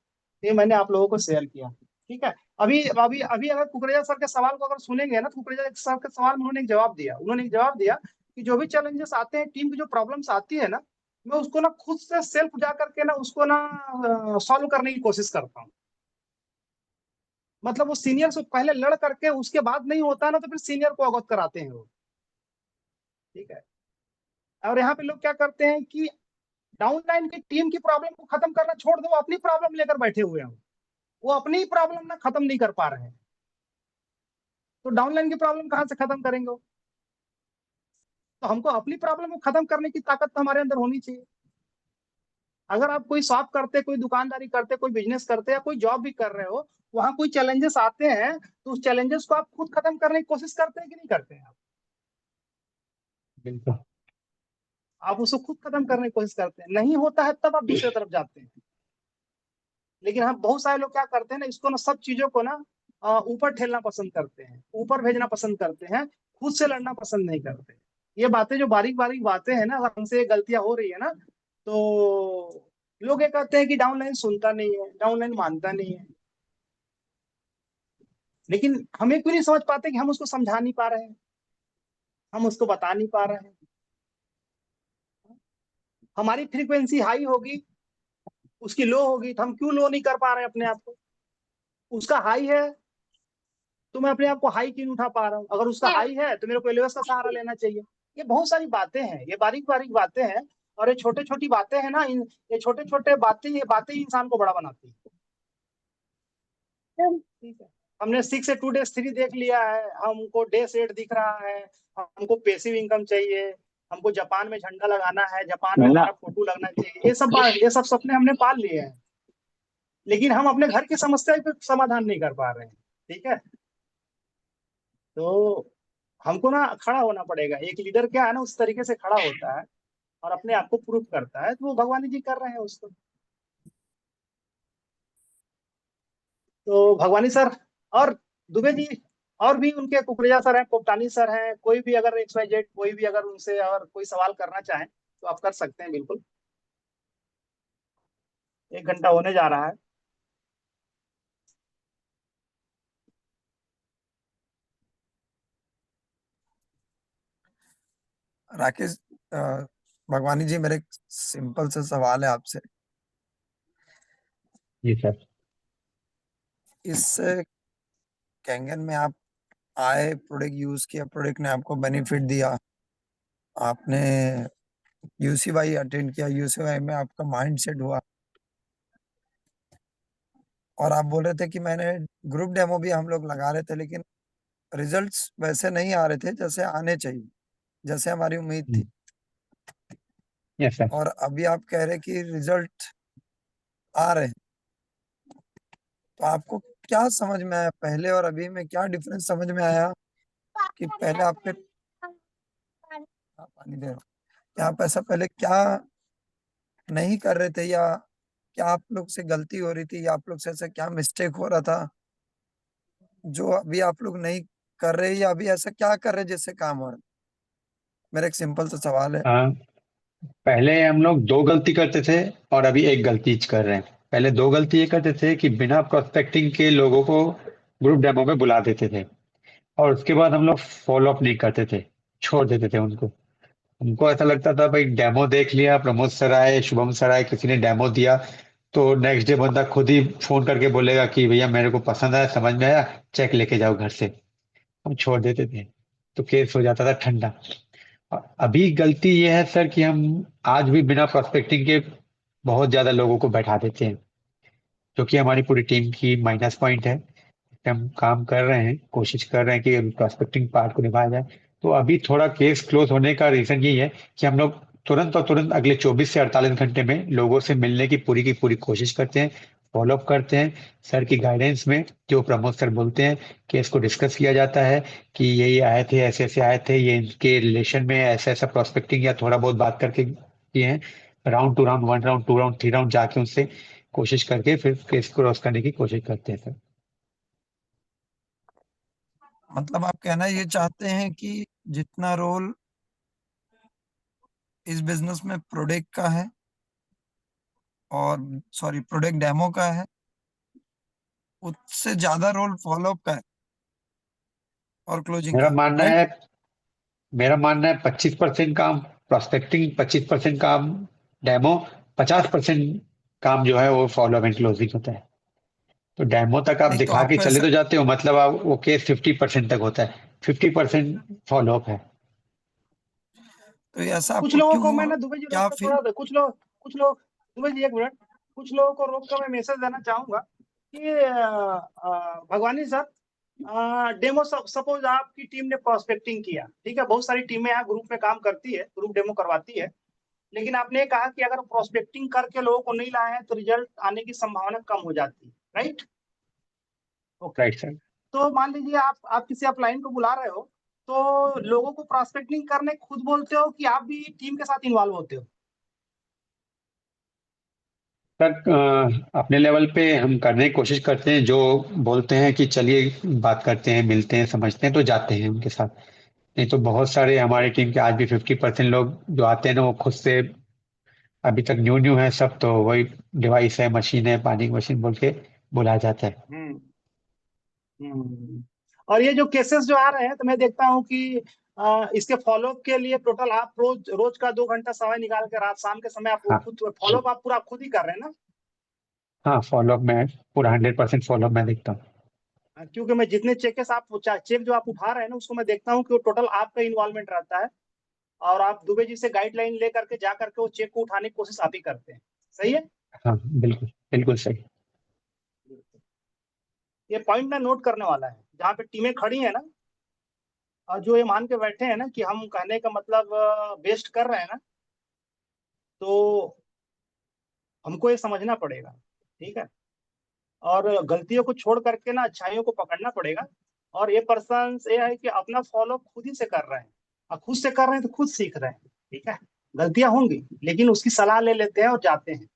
ये मैंने आप लोगों को शेयर किया। ठीक है, अभी अभी अभी अगर कुकरेजा सर के सवाल को अगर सुनेंगे ना, तो कुकरेजा सर के सवाल में उन्होंने एक जवाब दिया। उन्होंने एक जवाब दिया कि जो भी चैलेंजेस आते हैं, टीम की जो प्रॉब्लम्स आती है ना, मैं उसको ना खुद से सेल्फ जा करके ना उसको ना सॉल्व करने की कोशिश करता हूँ। मतलब वो सीनियर से पहले लड़ करके उसके बाद नहीं होता ना, तो फिर सीनियर को अवगत कराते हैं वो। ठीक है, और यहाँ पे लोग क्या करते हैं कि डाउनलाइन की टीम की प्रॉब्लम को खत्म करना छोड़ दो, वो अपनी प्रॉब्लम लेकर बैठे हुए हैं। वो अपनी ही प्रॉब्लम ना खत्म नहीं कर पा रहे हैं, तो डाउनलाइन की प्रॉब्लम कहाँ से खत्म करेंगे वो? तो हमको अपनी प्रॉब्लम को खत्म करने की ताकत तो हमारे अंदर होनी चाहिए। अगर आप कोई शॉप करते, कोई दुकानदारी करते, कोई बिजनेस करते, या कोई जॉब भी कर रहे हो, वहां कोई चैलेंजेस आते हैं, तो उस चैलेंजेस को आप खुद खत्म करने की कोशिश करते हैं कि नहीं करते हैं? बिल्कुल। आप उसको खुद खत्म करने की कोशिश करते हैं, नहीं होता है तब आप दूसरी तरफ जाते हैं। लेकिन हम बहुत सारे लोग क्या करते हैं ना, इसको ना सब चीजों को ना ऊपर ठेलना पसंद करते हैं, ऊपर भेजना पसंद करते हैं, खुद से लड़ना पसंद नहीं करते। ये बातें जो बारीक बारीक बातें हैं ना, अगर हमसे ये गलतियां हो रही है ना, तो लोग ये कहते हैं कि डाउनलाइन सुनता नहीं है, डाउनलाइन मानता नहीं है। लेकिन हम एक भी नहीं समझ पाते कि हम उसको समझा नहीं पा रहे हैं, हम उसको बता नहीं पा रहे हैं। हमारी फ्रीक्वेंसी हाई होगी, उसकी लो होगी, तो हम क्यों लो नहीं कर पा रहे हैं अपने आप को? उसका हाई है तो मैं अपने आप को हाई क्यों नहीं उठा पा रहा हूँ? अगर उसका हाई है तो मेरे को एलओएस का सहारा लेना चाहिए। ये बहुत सारी बातें हैं, ये बारीक बारीक बातें हैं, और ये छोटे छोटी बातें हैं ना, ये छोटे छोटे बातें, ये बातें ही इंसान को बड़ा बनाती है। ठीक है, हमने 6 से 2 days 3 देख लिया है, हमको डे सेट दिख रहा है, हमको पैसिव इनकम चाहिए, हमको जापान में झंडा लगाना है, जापान में हमारा फोटो लगना चाहिए, ये सब सपने हमने पाल लिए हैं। लेकिन हम अपने घर की समस्या पे समाधान नहीं कर पा रहे हैं। ठीक है, तो हमको ना खड़ा होना पड़ेगा। एक लीडर क्या है ना, उस तरीके से खड़ा होता है और अपने आप को प्रूफ करता है, तो वो भगवानी जी कर रहे हैं उसको। तो भगवानी सर और दुबे जी, और भी उनके कुकरेजा सर हैं, पोपटानी सर हैं, कोई भी अगर XYZ कोई भी अगर उनसे और कोई सवाल करना चाहें तो आप कर सकते हैं बिल्कुल। 1 घंटा होने जा रहा है। राकेश, भगवानी जी, मेरे एक सिंपल सा सवाल है आपसे। जी सर। इस कैंगन में आप आए, प्रोडक्ट यूज किया, प्रोडक्ट ने आपको बेनिफिट दिया, आपने यूसीवाई अटेंड किया, यूसीवाई में आपका माइंड सेट हुआ, और आप बोल रहे थे कि मैंने ग्रुप डेमो भी हम लोग लगा रहे थे, लेकिन रिजल्ट्स वैसे नहीं आ रहे थे जैसे आने चाहिए, जैसे हमारी उम्मीद थी। Yes sir. और अभी आप कह रहे कि रिजल्ट आ रहे हैं, तो आपको क्या समझ में आया पहले और अभी में? क्या डिफरेंस समझ में आया कि पहले आपके पानी दे रहा हूं, कि आप ऐसा पहले क्या नहीं कर रहे थे, या क्या आप लोग से गलती हो रही थी, या आप लोग से ऐसा क्या मिस्टेक हो रहा था जो अभी आप लोग नहीं कर रहे, या अभी ऐसा क्या कर रहे जिससे काम हो रहा है? मेरा एक सिंपल सा सवाल है। हाँ, पहले हम लोग 2 गलती करते थे और अभी 1 गलती कर रहे हैं। पहले 2 गलती ये करते थे कि बिना प्रोस्पेक्टिंग के लोगों को ग्रुप डेमो में बुला देते थे। और उसके बाद हम लोग फॉलो अप नहीं करते थे, छोड़ देते थे उनको। हमको ऐसा लगता था भाई डेमो देख लिया, प्रमोद सर आए, शुभम सर आए, किसी ने डेमो दिया तो नेक्स्ट डे बंदा खुद ही फोन करके बोलेगा कि भैया मेरे को पसंद आया, समझ में आया, चेक लेके जाओ घर से। हम छोड़ देते थे तो केस हो जाता था ठंडा। अभी गलती ये है सर कि हम आज भी बिना प्रोस्पेक्टिंग के बहुत ज्यादा लोगों को बैठा देते हैं, जो कि हमारी पूरी टीम की माइनस पॉइंट है। हम काम कर रहे हैं, कोशिश कर रहे हैं कि प्रोस्पेक्टिंग पार्ट को निभाया जाए। तो अभी थोड़ा केस क्लोज होने का रीजन यही है कि हम लोग तुरंत और तुरंत अगले 24 से 48 घंटे में लोगों से मिलने की पूरी कोशिश करते हैं, फॉलो अप करते हैं। सर की गाइडेंस में जो प्रमोद सर बोलते हैं, केस को डिस्कस किया जाता है कि ये आए थे, ऐसे ऐसे आए थे, ये इनके रिलेशन में ऐसा ऐसा प्रोस्पेक्टिंग या थोड़ा बहुत बात करके किए हैं। Round two round, 1 round, 2 round, 3 round जाके उनसे कोशिश करके फिर केस को क्रॉस करने की कोशिश करते हैं सर। मतलब आप कहना ये चाहते हैं कि जितना रोल इस बिजनेस में प्रोडक्ट का है और प्रोडक्ट डेमो का है, उससे ज्यादा रोल फॉलो अप का है और क्लोजिंग मेरा का, मानना राइट? है मेरा मानना है 25% काम प्रोस्पेक्टिंग, 25% काम डेमो, 50% काम जो है वो फॉलो अप एंड क्लोजिंग होता है। तो डेमो तक आप नहीं तो दिखा के आपको चले ऐसा तो जाते हो, मतलब आप वो केस 50% तक होता है, 50% फॉलो अप है। तो ये ऐसा कुछ आपको लोगों को क्यों, मैं ना दुबे जी रोक क्या कर फील? कुछ लोग दुबे जी एक मिनट, कुछ लोगों को रोक कर मैं मैसेज देना चाहूंगा कि भगवानी सर, डेमो सपोज आपकी टीम ने प्रोस्पेक्टिंग किया, ठीक है, बहुत सारी टीमें यहाँ ग्रुप में काम करती है, ग्रुप डेमो करवाती है, लेकिन आपने कहा कि अगर प्रोस्पेक्टिंग करके लोगों को नहीं लाए हैं तो रिजल्ट आने की संभावना कम हो जाती है, राइट? ओके। Right sir. तो मान लीजिए आप किसी अपलाइन को बुला रहे हो, तो लोगों को प्रोस्पेक्टिंग करने खुद बोलते हो कि आप भी टीम के साथ इन्वॉल्व होते हो? सर अपने लेवल पे हम करने की कोशिश करते हैं, जो बोलते हैं कि चलिए बात करते हैं, मिलते हैं, समझते हैं, तो जाते हैं उनके साथ। नहीं तो बहुत सारे हमारी टीम के आज भी 50% लोग जो आते हैं ना, वो खुद से अभी तक न्यू न्यू है सब, तो वही डिवाइस है, मशीन है, पानी की मशीन बोल के बुलाया जाता है। हम्म। और ये जो केसेस जो आ रहे हैं, तो मैं देखता हूँ कि इसके फॉलोअप के लिए टोटल आप रोज रोज का 2 घंटा समय निकाल के रात शाम के समय आप हाँ खुद फॉलोअप आप पूरा खुद ही कर रहे हैं ना? हाँ, फॉलोअप में पूरा 100% फॉलोअप मैं देखता हूँ। क्योंकि मैं जितने चेकेस आप चेक जो आप उठा रहे हैं ना, उसको मैं देखता हूँ कि वो टोटल आपका इन्वॉल्वमेंट रहता है, और आप दुबे जी से गाइडलाइन ले करके जा करके वो चेक को उठाने की कोशिश आप ही करते हैं, सही है? हाँ बिल्कुल बिल्कुल सही। ये पॉइंट ना नोट करने वाला है, जहाँ पे टीमें खड़ी है ना, और जो ये मान के बैठे हैं ना कि हम कहने का मतलब बेस्ट कर रहे हैं ना, तो हमको ये समझना पड़ेगा, ठीक है, और गलतियों को छोड़ करके ना अच्छाइयों को पकड़ना पड़ेगा। और ये पर्सन ये है कि अपना फॉलो खुद ही से कर रहे हैं, और खुद से कर रहे हैं तो खुद सीख रहे हैं, ठीक है। गलतियां होंगी लेकिन उसकी सलाह ले लेते हैं और जाते हैं।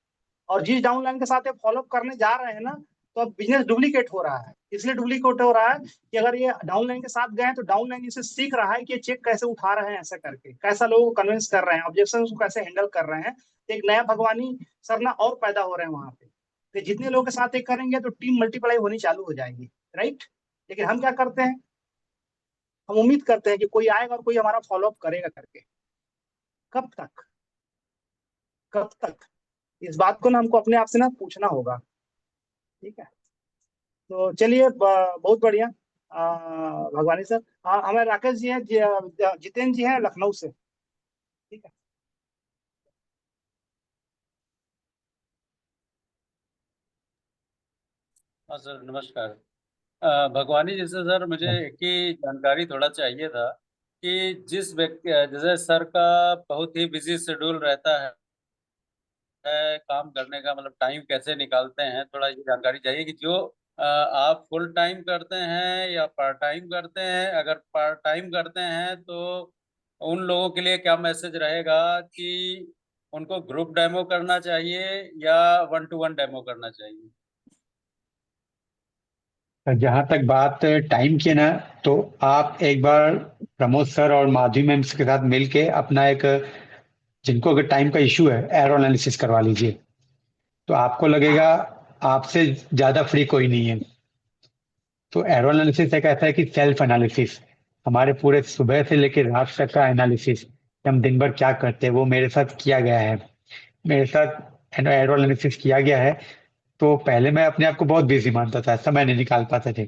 और जिस डाउनलाइन के साथ ये फॉलो करने जा रहे हैं ना, तो अब बिजनेस डुप्लीकेट हो रहा है। इसलिए डुप्लीकेट हो रहा है कि अगर ये डाउनलाइन के साथ गए तो डाउनलाइन इसे सीख रहा है कि ये चेक कैसे उठा रहे हैं, ऐसा करके कैसा लोगों को कन्विंस कर रहे हैं, ऑब्जेक्शन को कैसे हैंडल कर रहे हैं। तो एक नया भगवानी सरना और पैदा हो रहे हैं वहां पे। तो जितने लोगों के साथ ये करेंगे तो टीम मल्टीप्लाई होनी चालू हो जाएगी, राइट? लेकिन हम क्या करते हैं, हम उम्मीद करते हैं कि कोई आएगा और कोई हमारा फॉलोअप करेगा करके। कब तक, कब तक? इस बात को ना हमको अपने आप से ना पूछना होगा, ठीक है। तो चलिए, बहुत बढ़िया। भगवानी सर, हमारे राकेश जी हैं, जितेंद्र जी हैं लखनऊ से, ठीक है। हाँ सर, नमस्कार। भगवानी जी से सर मुझे एक ही जानकारी थोड़ा चाहिए था कि जिस व्यक्ति, जैसे सर का बहुत ही बिजी शेड्यूल रहता है काम करने का, मतलब टाइम कैसे निकालते हैं, थोड़ा ये जानकारी चाहिए कि जो आप फुल टाइम करते हैं या पार्ट टाइम करते हैं। अगर पार्ट टाइम करते हैं तो उन लोगों के लिए क्या मैसेज रहेगा कि उनको ग्रुप डेमो करना चाहिए या 1-to-1 डेमो करना चाहिए? जहां तक बात टाइम की है ना, तो आप एक बार प्रमोद सर और माधवी मैम के साथ मिलके अपना एक, जिनको अगर टाइम का इशू है, एरो एनालिसिस करवा लीजिए। तो आपको लगेगा आपसे ज्यादा फ्री कोई नहीं है। तो एरो एनालिसिस एक ऐसा है कि सेल्फ एनालिसिस, हमारे पूरे सुबह से लेकर रात तक का एनालिसिस, हम दिन भर क्या करते हैं वो मेरे साथ किया गया है। मेरे साथ एरो एनालिसिस किया गया है। तो पहले मैं अपने आप को बहुत बिजी मानता था, समय नहीं निकाल पाते थे।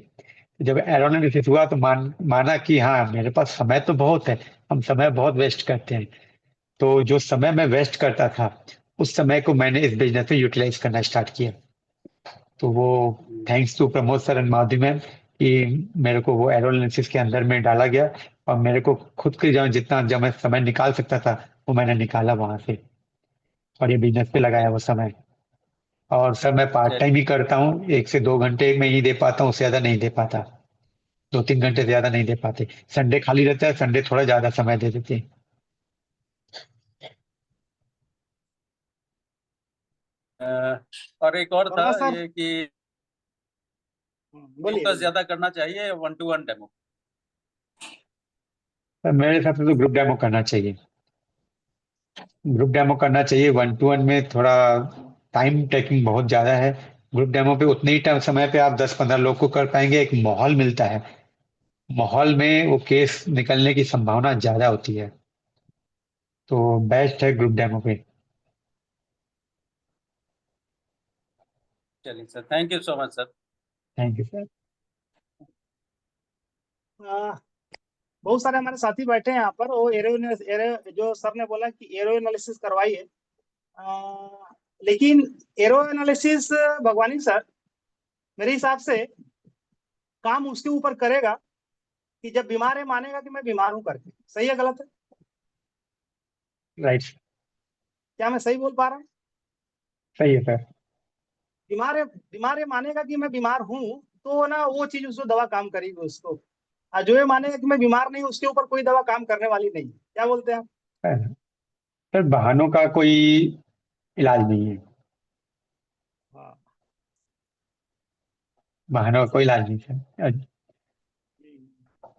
जब एरो एनालिसिस हुआ तो माना कि हाँ मेरे पास समय तो बहुत है, हम समय बहुत वेस्ट करते हैं। तो जो समय मैं वेस्ट करता था उस समय को मैंने इस बिजनेस में यूटिलाइज करना स्टार्ट किया। तो वो thanks to Pramod sir and Madhavi ma'am कि मेरे को वो एरो एनालिसिस के अंदर में डाला गया और मेरे को खुद के जितना जब मैं समय निकाल सकता था वो मैंने निकाला वहां से और ये बिजनेस पे लगाया वो समय। और सर मैं पार्ट टाइम ही करता हूँ, 1 से 2 घंटे में ही दे पाता हूँ, उससे ज्यादा नहीं दे पाता। 2-3 घंटे से ज्यादा नहीं दे पाते। संडे खाली रहता है, संडे थोड़ा ज्यादा समय दे देते हैं। और एक और था वर्मा सर, ये कि बोलिए फोकस बोलिए। ज्यादा करना चाहिए 1-to-1 डेमो? सर मेरे हिसाब से तो ग्रुप डेमो करना चाहिए। ग्रुप डेमो करना चाहिए। 1-to-1 में थोड़ा टाइम टेकिंग बहुत ज्यादा है। ग्रुप डेमो पे उतने ही टाइम समय पे आप 10-15 लोग को कर पाएंगे, एक माहौल मिलता है, माहौल में वो केस निकलने की संभावना ज्यादा होती है। तो बेस्ट है ग्रुप डेमो पे। चलिए sir, thank you so much sir. Thank you sir. आ, बहुत सारे हमारे साथी बैठे हैं यहाँ पर। वो एरो जो सर ने बोला कि एरो एनालिसिस करवाइए, लेकिन एरो एनालिसिस भगवानी सर मेरे हिसाब से काम उसके ऊपर करेगा कि जब बीमार है मानेगा कि मैं बीमार हूं करके। सही है गलत है? राइट। क्या मैं सही बोल पा रहा हूँ? सही है सर। बीमार है मानेगा कि मैं बीमार हूं, तो ना वो चीज उसको दवा काम करेगी उसको। और जो ये मानेगा कि मैं बीमार नहीं हूं, उसके ऊपर कोई दवा काम करने वाली नहीं है। क्या बोलते हैं आप? सर बहानों का कोई इलाज नहीं है। हाँ, बहानों का कोई इलाज नहीं सर।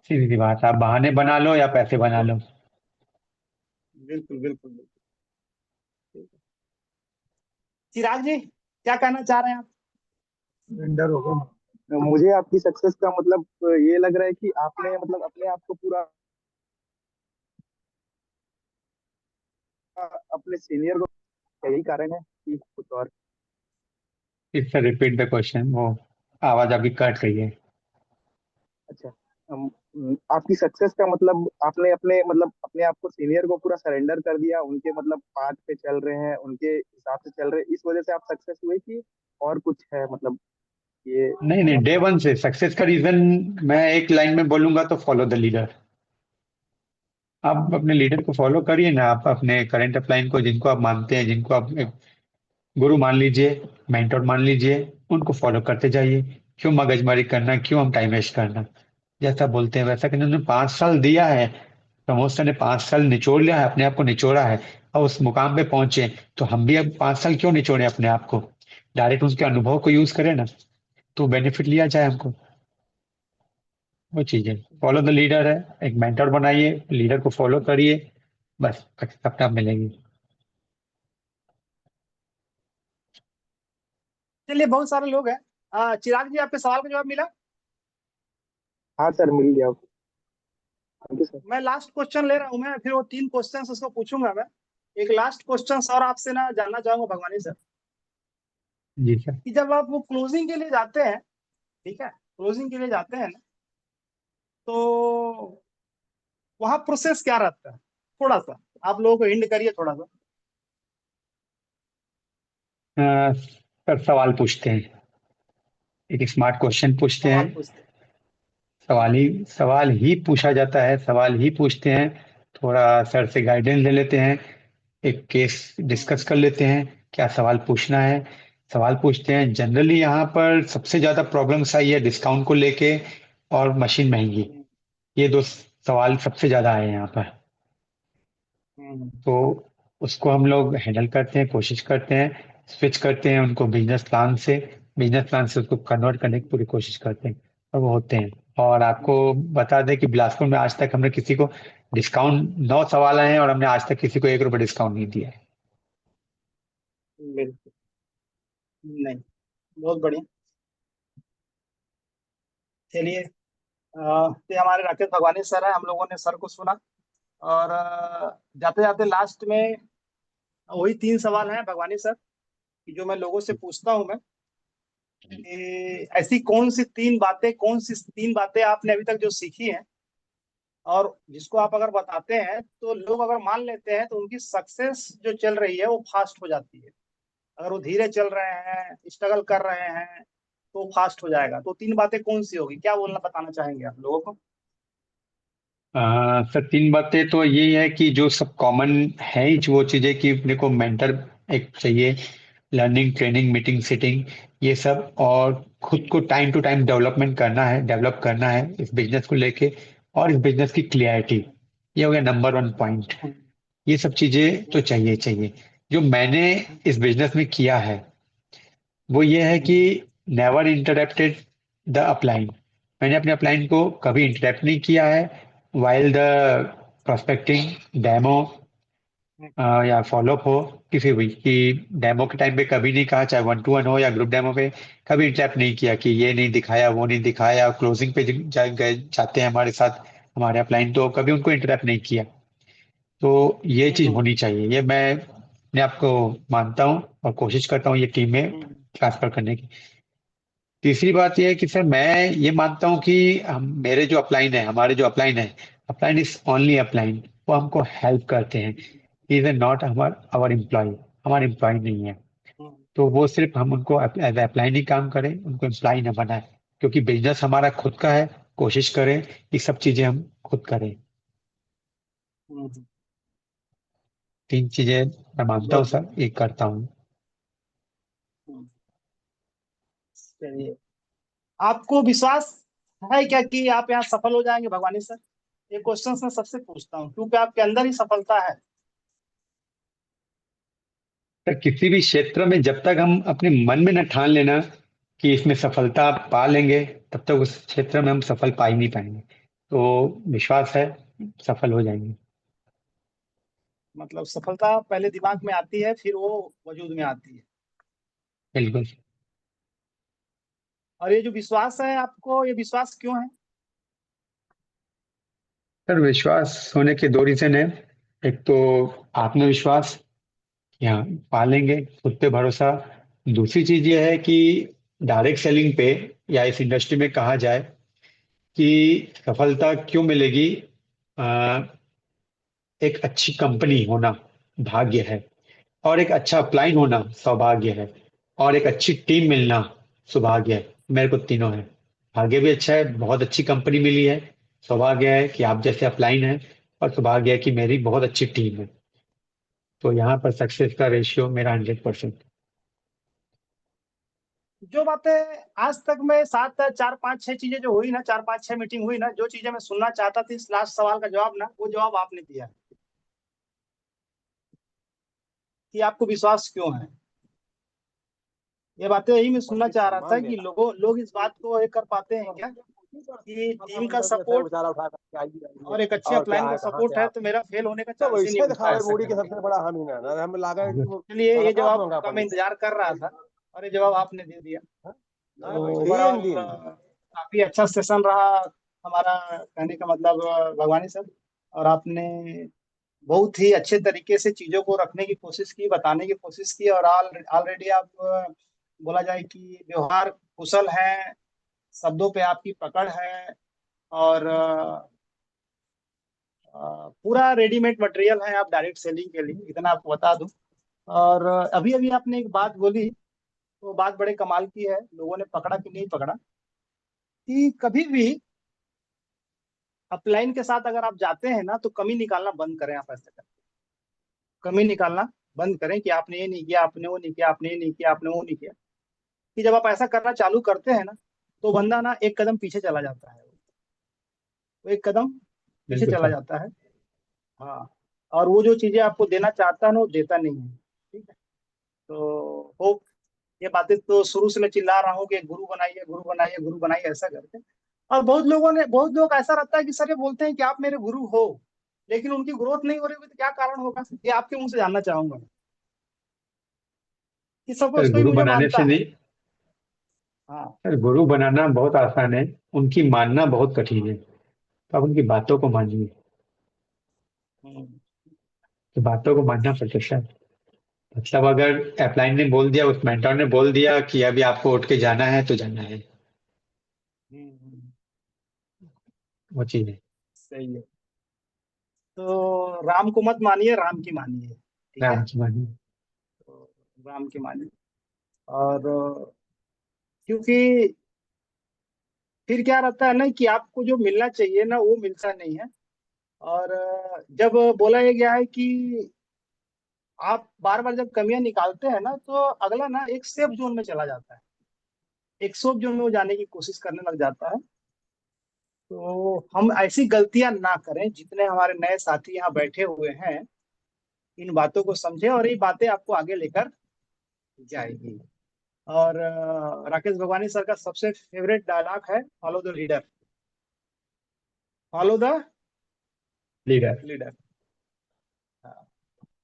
सीधी सी बात है, आप बहाने बना लो या पैसे बना लो। बिल्कुल बिल्कुल बिल्कुल। चिराग जी, क्या कहना चाह रहे हैं आप? सरेंडर हो गया। मुझे आपकी सक्सेस का मतलब ये लग रहा है कि आपने मतलब अपने आप को पूरा अपने सीनियर को, यही कारण है कि कुछ और? फिर से रिपीट द क्वेश्चन, वो आवाज आपकी कट गई है। अच्छा, आपकी सक्सेस का मतलब आपने अपने मतलब अपने आप को सीनियर को पूरा सरेंडर कर दिया, उनके मतलब पाथ पे चल रहे हैं, उनके हिसाब से चल रहे हैं, इस वजह से आप सक्सेस हुए कि और कुछ है मतलब ये नहीं नहीं, डे वन से सक्सेस का रीजन मैं एक लाइन में बोलूंगा तो फॉलो द लीडर। आप अपने लीडर को फॉलो करिए ना, आप अपने करंट अपलाइन को, जिनको आप मानते हैं, जिनको आप एक गुरु मान लीजिए, मेंटर मान लीजिए, उनको फॉलो करते जाइए। क्यों मगजमारी करना, क्यों हम टाइम वेस्ट करना। जैसा बोलते हैं वैसा करना। उन्होंने 5 साल दिया है, प्रमोद सर ने 5 साल निचोड़ लिया है, अपने आप को निचोड़ा है और उस मुकाम पे पहुंचे। तो हम भी अब 5 साल क्यों निचोड़े अपने आप को, डायरेक्ट उसके अनुभव को यूज करें ना, तो बेनिफिट लिया जाए हमको। वो चीज है, फॉलो द लीडर है। एक मेंटर बनाइए, लीडर को फॉलो करिए, बस सक्सेस अपने आप मिलेगी। चलिए, बहुत सारे लोग हैं। चिराग जी, आपके सवाल का जवाब मिला? हाँ सर, मिल गया। Thank you sir. मैं लास्ट क्वेश्चन ले रहा हूं। मैं फिर वो 3 क्वेश्चन उसको पूछूंगा मैं। एक लास्ट क्वेश्चन और आपसे ना जानना चाहूंगा भगवानी सर, जी सर। कि जब आप वो क्लोजिंग के लिए जाते हैं, ठीक है, क्लोजिंग के लिए जाते हैं ना, तो वहां प्रोसेस क्या रहता है? थोड़ा सा आप लोगों को हिंट करिए थोड़ा सा। सर सवाल पूछते हैं, एक स्मार्ट क्वेश्चन पूछते हैं। सवाल पूछते हैं। सवाल ही पूछा जाता है, सवाल ही पूछते हैं। थोड़ा सर से गाइडेंस ले लेते हैं, एक केस डिस्कस कर लेते हैं, क्या सवाल पूछना है। सवाल पूछते हैं। जनरली यहाँ पर सबसे ज्यादा प्रॉब्लम्स आई है डिस्काउंट को लेके और मशीन महंगी, ये 2 सवाल सबसे ज्यादा आए हैं यहाँ पर। तो उसको हम लोग हैंडल करते हैं, कोशिश करते हैं, स्विच करते हैं उनको बिजनेस प्लान से उसको कन्वर्ट करने की पूरी कोशिश करते हैं और वो होते हैं। और आपको बता दें कि बिलासपुर में आज तक हमने किसी को डिस्काउंट, 9 सवाल आए हैं और हमने आज तक किसी को 1 रुपये डिस्काउंट नहीं दिया है। बिल्कुल नहीं। बहुत बढ़िया। चलिए, ये हमारे राकेश भगवानी सर है, हम लोगों ने सर को सुना। और जाते जाते लास्ट में वही 3 सवाल हैं भगवानी सर, कि जो मैं लोगों से पूछता हूँ मैं, कि ऐसी कौन सी 3 बातें आपने अभी तक जो सीखी हैं, और जिसको आप अगर बताते हैं तो लोग अगर मान लेते हैं तो उनकी सक्सेस जो चल रही है वो फास्ट हो जाती है। अगर वो धीरे चल रहे हैं, स्ट्रगल कर रहे हैं, तो फास्ट हो जाएगा। तो 3 बातें कौन सी होगी, क्या बोलना बताना चाहेंगे आप लोगों को? सर 3 बातें तो यही है कि जो सब कॉमन है ही वो चीजें, कि अपने को मेंटर एक चाहिए, लर्निंग, ट्रेनिंग, मीटिंग, सीटिंग, ये सब, और खुद को टाइम टू टाइम डेवलप करना है इस बिजनेस को लेके, और इस बिजनेस की क्लियरिटी, ये हो गया नंबर 1 पॉइंट। ये सब चीजें तो चाहिए। जो मैंने इस बिजनेस में किया है वो ये है कि नेवर इंटरप्टेड द अपलाइन। मैंने अपने अपलाइन को कभी इंटरप्ट नहीं किया है वाइल द प्रोस्पेक्टिंग, डेमो या फॉलोअप हो, किसी भी कि डेमो के टाइम पे कभी नहीं कहा, चाहे 1-to-1 हो या ग्रुप डेमो पे, कभी इंटरप्ट नहीं किया कि ये नहीं दिखाया, वो नहीं दिखाया। क्लोजिंग पे जाते हैं हमारे साथ हमारे अपलाइन, तो कभी उनको इंटरप्ट नहीं किया। तो ये चीज होनी चाहिए, ये मैं अपने आप को मानता हूँ और कोशिश करता हूँ ये टीम में ट्रांसफर करने की। तीसरी बात ये है कि सर मैं ये मानता हूँ कि मेरे जो अपलाइन है, हमारे जो अपलाइन है, अपलाइन इज ओनली अपलाइन, वो हमको हेल्प करते हैं। इज नॉट आवर एम्प्लॉय, हमारे एम्प्लॉय नहीं है। तो वो सिर्फ हम उनको एज अपलाइन ही काम करें, उनको एम्प्लॉय न बनाए, क्योंकि बिजनेस हमारा खुद का है। कोशिश करें कि सब चीजें हम खुद करें। 3 चीजें मैं मानता हूँ सर, ये करता हूँ। चलिए, आपको विश्वास है क्या कि आप यहाँ सफल हो जाएंगे भगवानी सर? ये क्वेश्चन मैं सबसे पूछता हूँ क्योंकि आपके अंदर ही सफलता है। सर किसी भी क्षेत्र में जब तक हम अपने मन में न ठान लेना कि इसमें सफलता पा लेंगे, तब तक उस क्षेत्र में हम सफल पा ही नहीं पाएंगे। तो विश्वास है, सफल हो जाएंगे। मतलब सफलता पहले दिमाग में आती है, फिर वो वजूद में आती है। बिल्कुल। और ये जो विश्वास है आपको, ये विश्वास क्यों है? सर विश्वास होने के 2 रीजन है। एक तो आत्मविश्वास कि हाँ पा लेंगे, खुद पे भरोसा। दूसरी चीज ये है कि डायरेक्ट सेलिंग पे या इस इंडस्ट्री में कहा जाए कि सफलता क्यों मिलेगी, आ, एक अच्छी कंपनी होना भाग्य है, और एक अच्छा अपलाइन होना सौभाग्य है, और एक अच्छी टीम मिलना सौभाग्य है। मेरे को तीनों है। भाग्य भी अच्छा है, बहुत अच्छी कंपनी मिली है। सौभाग्य है कि आप जैसे अपलाइन है, और सौभाग्य है कि मेरी बहुत अच्छी टीम है। तो यहाँ पर सक्सेस का रेशियो मेरा 100%। जो बातें आज तक मैं 4-5-6 चीजें जो हुई ना, 4-5-6 मीटिंग हुई ना, जो चीजें मैं सुनना चाहता थी इस लास्ट सवाल का जवाब ना, वो जवाब आपने दिया कि आपको विश्वास क्यों है। ये बातें यही मैं सुनना चाह रहा था कि लोग इस बात को ये कर पाते हैं क्या कि टीम का सपोर्ट और एक अच्छे अपलाइन का सपोर्ट है तो मेरा फेल होने का चांस ही नहीं बनता है ऐसा करके। चलिए, ये जवाब का मैं इंतजार कर रहा था और ये जवाब आपने दे दिया। तो ओवरऑल काफी अच्छा सेशन रहा हमारा, कहने का मतलब भगवानी सर। और आपने बहुत ही अच्छे तरीके से चीजों को रखने की कोशिश की, बताने की कोशिश की। और ऑलरेडी आप बोला जाए कि व्यवहार कुशल हैं, शब्दों पे आपकी पकड़ है, और पूरा रेडीमेड मटेरियल है आप डायरेक्ट सेलिंग के लिए, इतना आपको बता दूं। और अभी अभी आपने एक बात बोली, तो बात बड़े कमाल की है, लोगों ने पकड़ा कि नहीं पकड़ा, कि कभी भी अपलाइन के साथ अगर आप जाते हैं ना तो कमी निकालना बंद करें। आप ऐसा करें, कमी निकालना बंद करें कि आपने ये नहीं किया, आपने वो नहीं किया, आपने ये नहीं किया, आपने वो नहीं किया। कि जब आप ऐसा करना चालू करते हैं ना, तो बंदा ना एक कदम पीछे चला जाता है, वो एक कदम पीछे बिल्कुल चला सर। जाता है। हाँ, और वो जो चीजें आपको देना चाहता है ना, वो देता नहीं है। ठीक है, तो होप ये बातें तो शुरू से मैं चिल्ला रहा हूँ कि गुरु बनाइए, गुरु बनाइए, गुरु बनाइए, ऐसा करके। और बहुत लोग ऐसा रहता है कि सर ये बोलते हैं कि आप मेरे गुरु हो, लेकिन उनकी ग्रोथ नहीं हो रही होगी, तो क्या कारण होगा, ये आपके मुंह से जानना चाहूंगा। कि सर सपोज कोई गुरु मुझे बनाने मानता से है। नहीं, हाँ सर गुरु बनाना बहुत आसान है, उनकी मानना बहुत कठिन है। तो आप उनकी बातों को मानिए, हम्म, तो बातों को मानना पड़ता है सर। मतलब अगर अपलाइन ने बोल दिया, उस मेंटोर ने बोल दिया कि अभी आपको उठ के जाना है तो जाना है, वो चीज है। सही है। तो राम को मत मानिए, राम की मानिए, ठीक है। राम की मानिए। तो राम की मानिए। और क्योंकि फिर क्या रहता है ना कि आपको जो मिलना चाहिए ना वो मिलता नहीं है। और जब बोला ये गया है कि आप बार बार जब कमियां निकालते हैं ना तो अगला ना एक सेफ जोन में चला जाता है, एक सेफ जोन में वो जाने की कोशिश करने लग जाता है। तो हम ऐसी गलतियां ना करें, जितने हमारे नए साथी यहाँ बैठे हुए हैं इन बातों को समझे और ये बातें आपको आगे लेकर जाएगी। और राकेश भगवानी सर का सबसे फेवरेट डायलॉग है, follow the leader, follow the leader. Leader.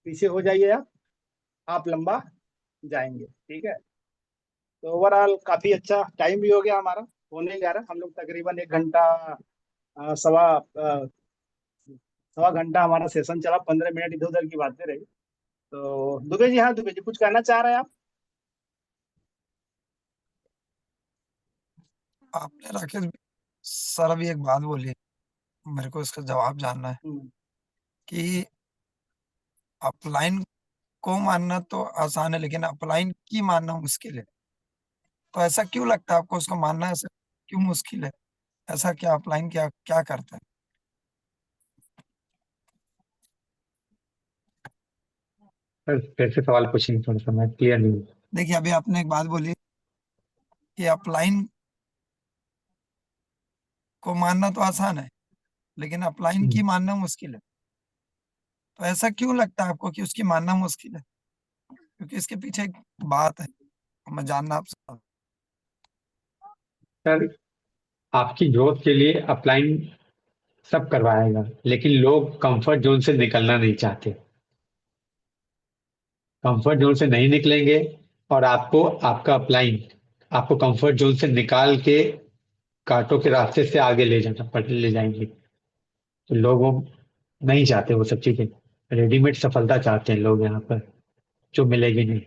पीछे हो जाइए आप लंबा जाएंगे, ठीक है। तो ओवरऑल काफी अच्छा टाइम भी हो गया हमारा, होने जा रहा है। हम लोग तकरीबन 1 घंटा सवा घंटा हमारा सेशन चला, 15 मिनट इधर उधर की बातें रही। तो दुबे जी, हाँ दुबे जी कुछ कहना चाह रहे हैं आप? आपने राकेश सर अभी एक बात बोली, मेरे को इसका जवाब जानना है हम्म, कि अपलाइन को मानना तो आसान है लेकिन अपलाइन की मानना मुश्किल है। तो ऐसा क्यों लगता है आपको, उसको मानना ऐसा क्यों मुश्किल है? ऐसा क्या अपलाइन क्या क्या करता है? सर फिर से सवाल पूछेंगे, थोड़ा सा मैं क्लियर नहीं हूँ। देखिए अभी आपने एक बात बोली कि अपलाइन को मानना तो आसान है लेकिन अपलाइन की मानना मुश्किल है। तो ऐसा क्यों लगता है आपको कि उसकी मानना मुश्किल है? क्योंकि इसके पीछे एक बात है, मैं जानना आपसे। सर आपकी ग्रोथ के लिए अपलाइन सब करवाएगा, लेकिन लोग कंफर्ट जोन से निकलना नहीं चाहते। कंफर्ट जोन से नहीं निकलेंगे और आपको आपका अपलाइन आपको कंफर्ट जोन से निकाल के कांटों के रास्ते से आगे ले जाएंगे। तो लोग वो नहीं चाहते, वो सब चीजें। रेडीमेड सफलता चाहते हैं लोग यहाँ पर, जो मिलेगी नहीं।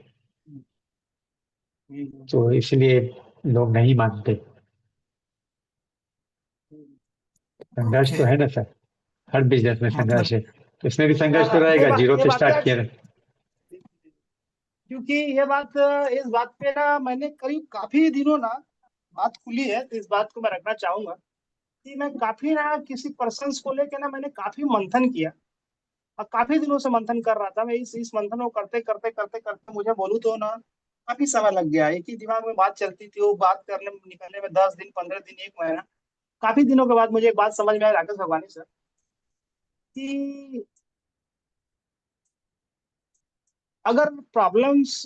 हम्म, तो इसलिए लोग नहीं मानते। संघर्ष ओके, तो है ना सर, हर बिजनेस में मतलब संघर्ष है, तो इसमें भी हाँ संघर्ष तो हाँ, रहेगा, जीरो ये से बातें स्टार्ट किया था। क्योंकि ये बात, इस बात पे ना मैंने करीब काफी दिनों ना बात खुली है तो इस बात को मैं रखना चाहूंगा कि मैं काफी ना किसी पर्सन को लेके ना मैंने काफी मंथन किया और काफी दिनों से मंथन कर रहा था मैं। इस मंथन को करते करते करते करते मुझे बोलूँ तो ना काफी समय लग गया। एक ही दिमाग में बात चलती थी, वो बात करने में निकलने में 10 दिन, 15 दिन, 1 महीना। काफी दिनों के बाद मुझे एक बात समझ में आई राकेश भगवानी सर कि अगर प्रॉब्लम्स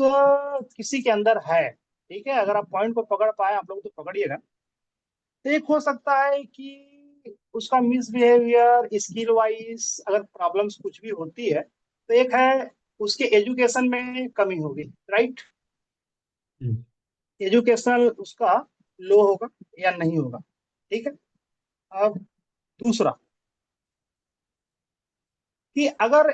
किसी के अंदर है, ठीक है, अगर आप पॉइंट को पकड़ पाए, आप लोग तो पकड़िएगा। तो एक हो सकता है कि उसका मिसबिहेवियर, स्किल वाइज अगर प्रॉब्लम्स कुछ भी होती है तो एक है उसके एजुकेशन में कमी होगी, राइट। हम्म, एजुकेशनल उसका लो होगा या नहीं होगा, ठीक है। अब दूसरा कि अगर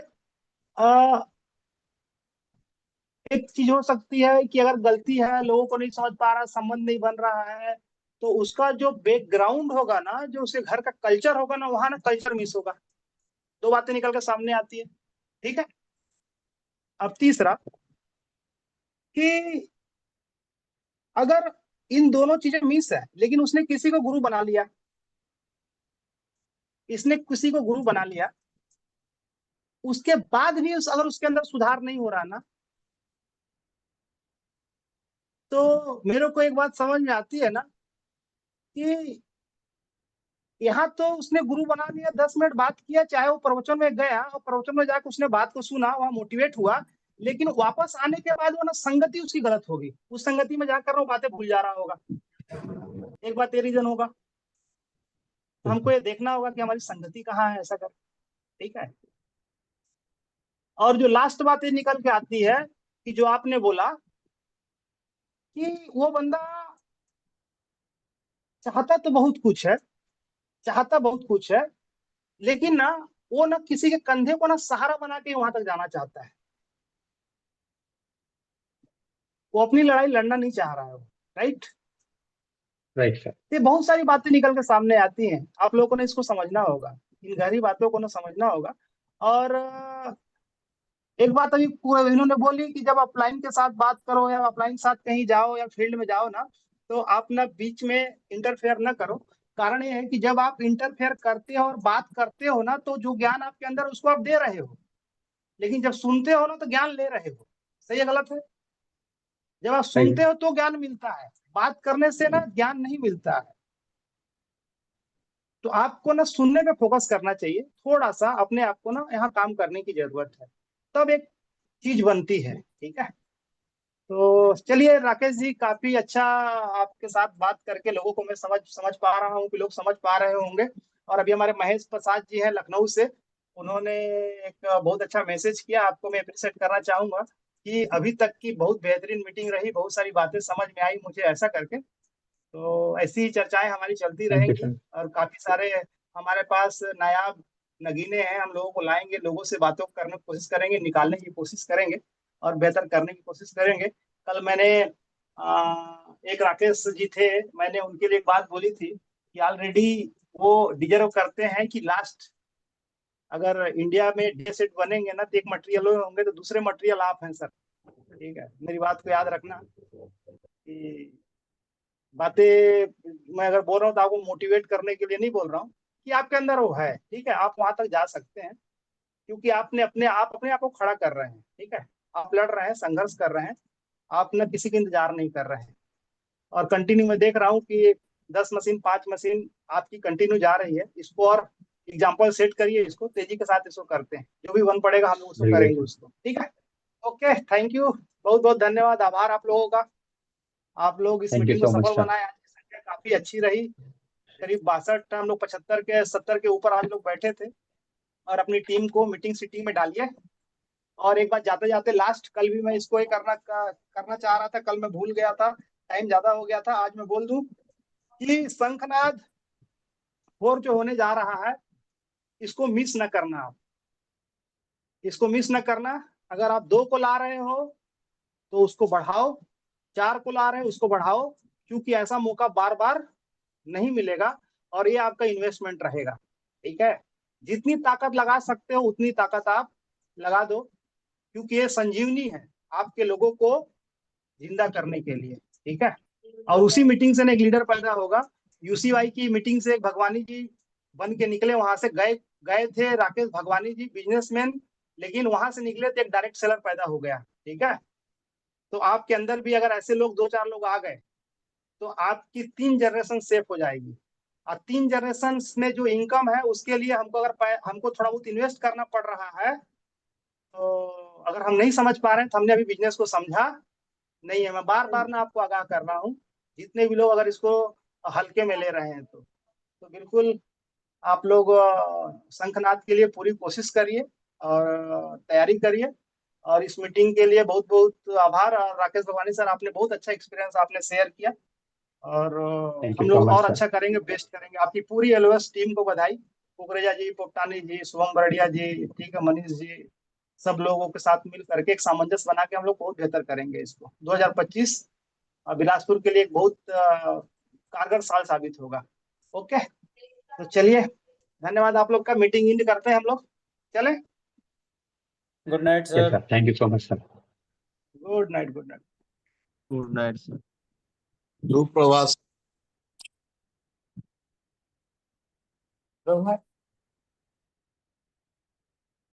एक चीज हो सकती है कि अगर गलती है, लोगों को नहीं समझ पा रहा, संबंध नहीं बन रहा है, तो उसका जो बैकग्राउंड होगा ना, जो उसके घर का कल्चर होगा ना, वहां ना कल्चर मिस होगा। दो बातें निकल कर सामने आती है, ठीक है। अब तीसरा कि अगर इन दोनों चीजें मिस है लेकिन उसने किसी को गुरु बना लिया, इसने किसी को गुरु बना लिया, उसके बाद भी अगर उसके अंदर सुधार नहीं हो रहा ना, तो मेरे को एक बात समझ में आती है ना कि यहाँ तो उसने गुरु बना लिया, 10 मिनट बात किया, चाहे वो प्रवचन में गया और प्रवचन में जाकर उसने बात को सुना, वहां मोटिवेट हुआ, लेकिन वापस आने के बाद वो ना संगति उसकी गलत होगी, उस संगति में जाकर वो बातें भूल जा रहा होगा। एक बात ये रीजन होगा। तो हमको ये देखना होगा कि हमारी संगति कहाँ है, ऐसा कर, ठीक है। और जो लास्ट बात ये निकल के आती है कि जो आपने बोला कि वो बंदा चाहता तो बहुत कुछ है, चाहता बहुत कुछ है, लेकिन ना वो ना किसी के कंधे को ना सहारा बना के वहां तक जाना चाहता है। वो अपनी लड़ाई लड़ना नहीं चाह रहा है वो। राइट। Right sir. ये बहुत सारी बातें निकल के सामने आती हैं, आप लोगों को ने इसको समझना होगा, इन गहरी बातों को ना समझना होगा। और एक बात अभी पूरे इन्होंने बोली कि जब अपलाइन के साथ बात करो या अपलाइन के साथ कहीं जाओ या फील्ड में जाओ ना, तो आप ना बीच में इंटरफेयर ना करो। कारण ये है कि जब आप इंटरफेयर करते हो और बात करते हो ना, तो जो ज्ञान आपके अंदर उसको आप दे रहे हो, लेकिन जब सुनते हो ना तो ज्ञान ले रहे हो। सही है गलत है? जब आप सही सुनते हो तो ज्ञान मिलता है, बात करने से ना ज्ञान नहीं मिलता है। तो आपको ना सुनने पे फोकस करना चाहिए, थोड़ा सा अपने आप को ना यहाँ काम करने की जरूरत है, तब एक चीज बनती है। ठीक है। तो चलिए राकेश जी, काफी अच्छा आपके साथ बात करके लोगों को मैं समझ समझ पा रहा हूँ कि लोग समझ पा रहे होंगे। और अभी हमारे महेश प्रसाद जी हैं लखनऊ से, उन्होंने एक बहुत अच्छा मैसेज किया, आपको मैं अप्रिशिएट करना चाहूंगा कि अभी तक की बहुत बेहतरीन मीटिंग रही, बहुत सारी बातें समझ में आई मुझे ऐसा करके। तो ऐसी ही चर्चाएं हमारी चलती थैंक यू रहेंगी, सर। और काफी सारे हमारे पास नायाब नगीने हैं, हम लोगों को लाएंगे, लोगों से बातों करने की कोशिश करेंगे, निकालने की कोशिश करेंगे और बेहतर करने की कोशिश करेंगे। कल मैंने एक राकेश जी थे, मैंने उनके लिए एक बात बोली थी कि ऑलरेडी वो डिजर्व करते हैं कि लास्ट, अगर इंडिया में डे सेट बनेंगे ना तो एक मटेरियल होंगे तो दूसरे मटेरियल आप हैं सर। ठीक है, मेरी बात को याद रखना कि बातें मैं अगर बोल रहा हूँ तो आपको मोटिवेट करने के लिए नहीं बोल रहा हूँ, कि आपके अंदर वो है। ठीक है, आप वहां तक जा सकते हैं, क्योंकि आपने अपने आप को खड़ा कर रहे हैं। ठीक है, आप लड़ रहे हैं, संघर्ष कर रहे हैं, आप न किसी का इंतजार नहीं कर रहे हैं। और कंटिन्यू मैं देख रहा हूँ कि 10 मशीन 5 मशीन आपकी कंटिन्यू जा रही है। इसको और एग्जाम्पल सेट करिए, इसको तेजी के साथ इसको करते हैं, जो भी बन पड़ेगा हम लोग उसको करेंगे उसको। ठीक है, ओके, थैंक यू, बहुत बहुत धन्यवाद, आभार आप लोगों का। आप लोग इस थैंक यू मीटिंग को सो मच सफल सर। बनाए, आज की संख्या काफी अच्छी रही, करीब 62, हम लोग 75 के 70 के ऊपर आज लोग बैठे थे। और अपनी टीम को मीटिंग सिटी में डालिए। और एक बात जाते जाते लास्ट, कल भी मैं इसको ही करना चाह रहा था, कल मैं भूल गया था, टाइम ज्यादा हो गया था, आज मैं बोल दूं कि शंखनाद 4 जो होने जा रहा है, इसको मिस न करना आप, इसको मिस न करना। अगर आप 2 को ला रहे हो तो उसको बढ़ाओ, 4 को ला रहे हो उसको बढ़ाओ, क्योंकि ऐसा मौका बार बार नहीं मिलेगा और ये आपका इन्वेस्टमेंट रहेगा। ठीक है, जितनी ताकत लगा सकते हो उतनी ताकत आप लगा दो, क्योंकि ये संजीवनी है आपके लोगों को जिंदा करने के लिए। ठीक है, और उसी मीटिंग से ना एक लीडर पैदा होगा। यूसीवाई की मीटिंग से एक भगवानी जी बन के निकले, वहां से गए गए थे राकेश भगवानी जी, बिजनेसमैन, लेकिन वहां से निकले तो एक डायरेक्ट सेलर पैदा हो गया। ठीक है, तो आपके अंदर भी अगर ऐसे लोग 2-4 लोग आ गए तो आपकी 3 जनरेशन सेफ हो जाएगी। और 3 जनरेशन में जो इनकम है उसके लिए हमको अगर हमको थोड़ा बहुत इन्वेस्ट करना पड़ रहा है, तो अगर हम नहीं समझ पा रहे हैं तो हमने अभी बिजनेस को समझा नहीं है। मैं बार बार ना आपको आगाह कर रहा हूँ, जितने भी लोग अगर इसको हल्के में ले रहे हैं तो बिल्कुल आप लोग शंखनाद के लिए पूरी कोशिश करिए और तैयारी करिए। और इस मीटिंग के लिए बहुत बहुत आभार। और राकेश भगवानी सर, आपने बहुत अच्छा एक्सपीरियंस आपने शेयर किया, और थैंक यू हम सो लोग मच और सर। अच्छा करेंगे, बेस्ट करेंगे। आपकी पूरी एलओएस टीम को बधाई, कुकरेजा जी, पोपटानी जी, शुभम बरड़िया जी, ठीक है, मनीष जी, सब लोगों के साथ मिल करके एक सामंजस्य बना के हम लोग बहुत बेहतर करेंगे इसको। 2025 बिलासपुर के लिए एक बहुत कारगर साल साबित होगा। ओके, तो चलिए, धन्यवाद आप लोग का, मीटिंग एंड करते हैं हम लोग, चले। Good night yes sir. Sir, thank you so much sir. Good night, good night. Good night sir. Shubh Prabhat.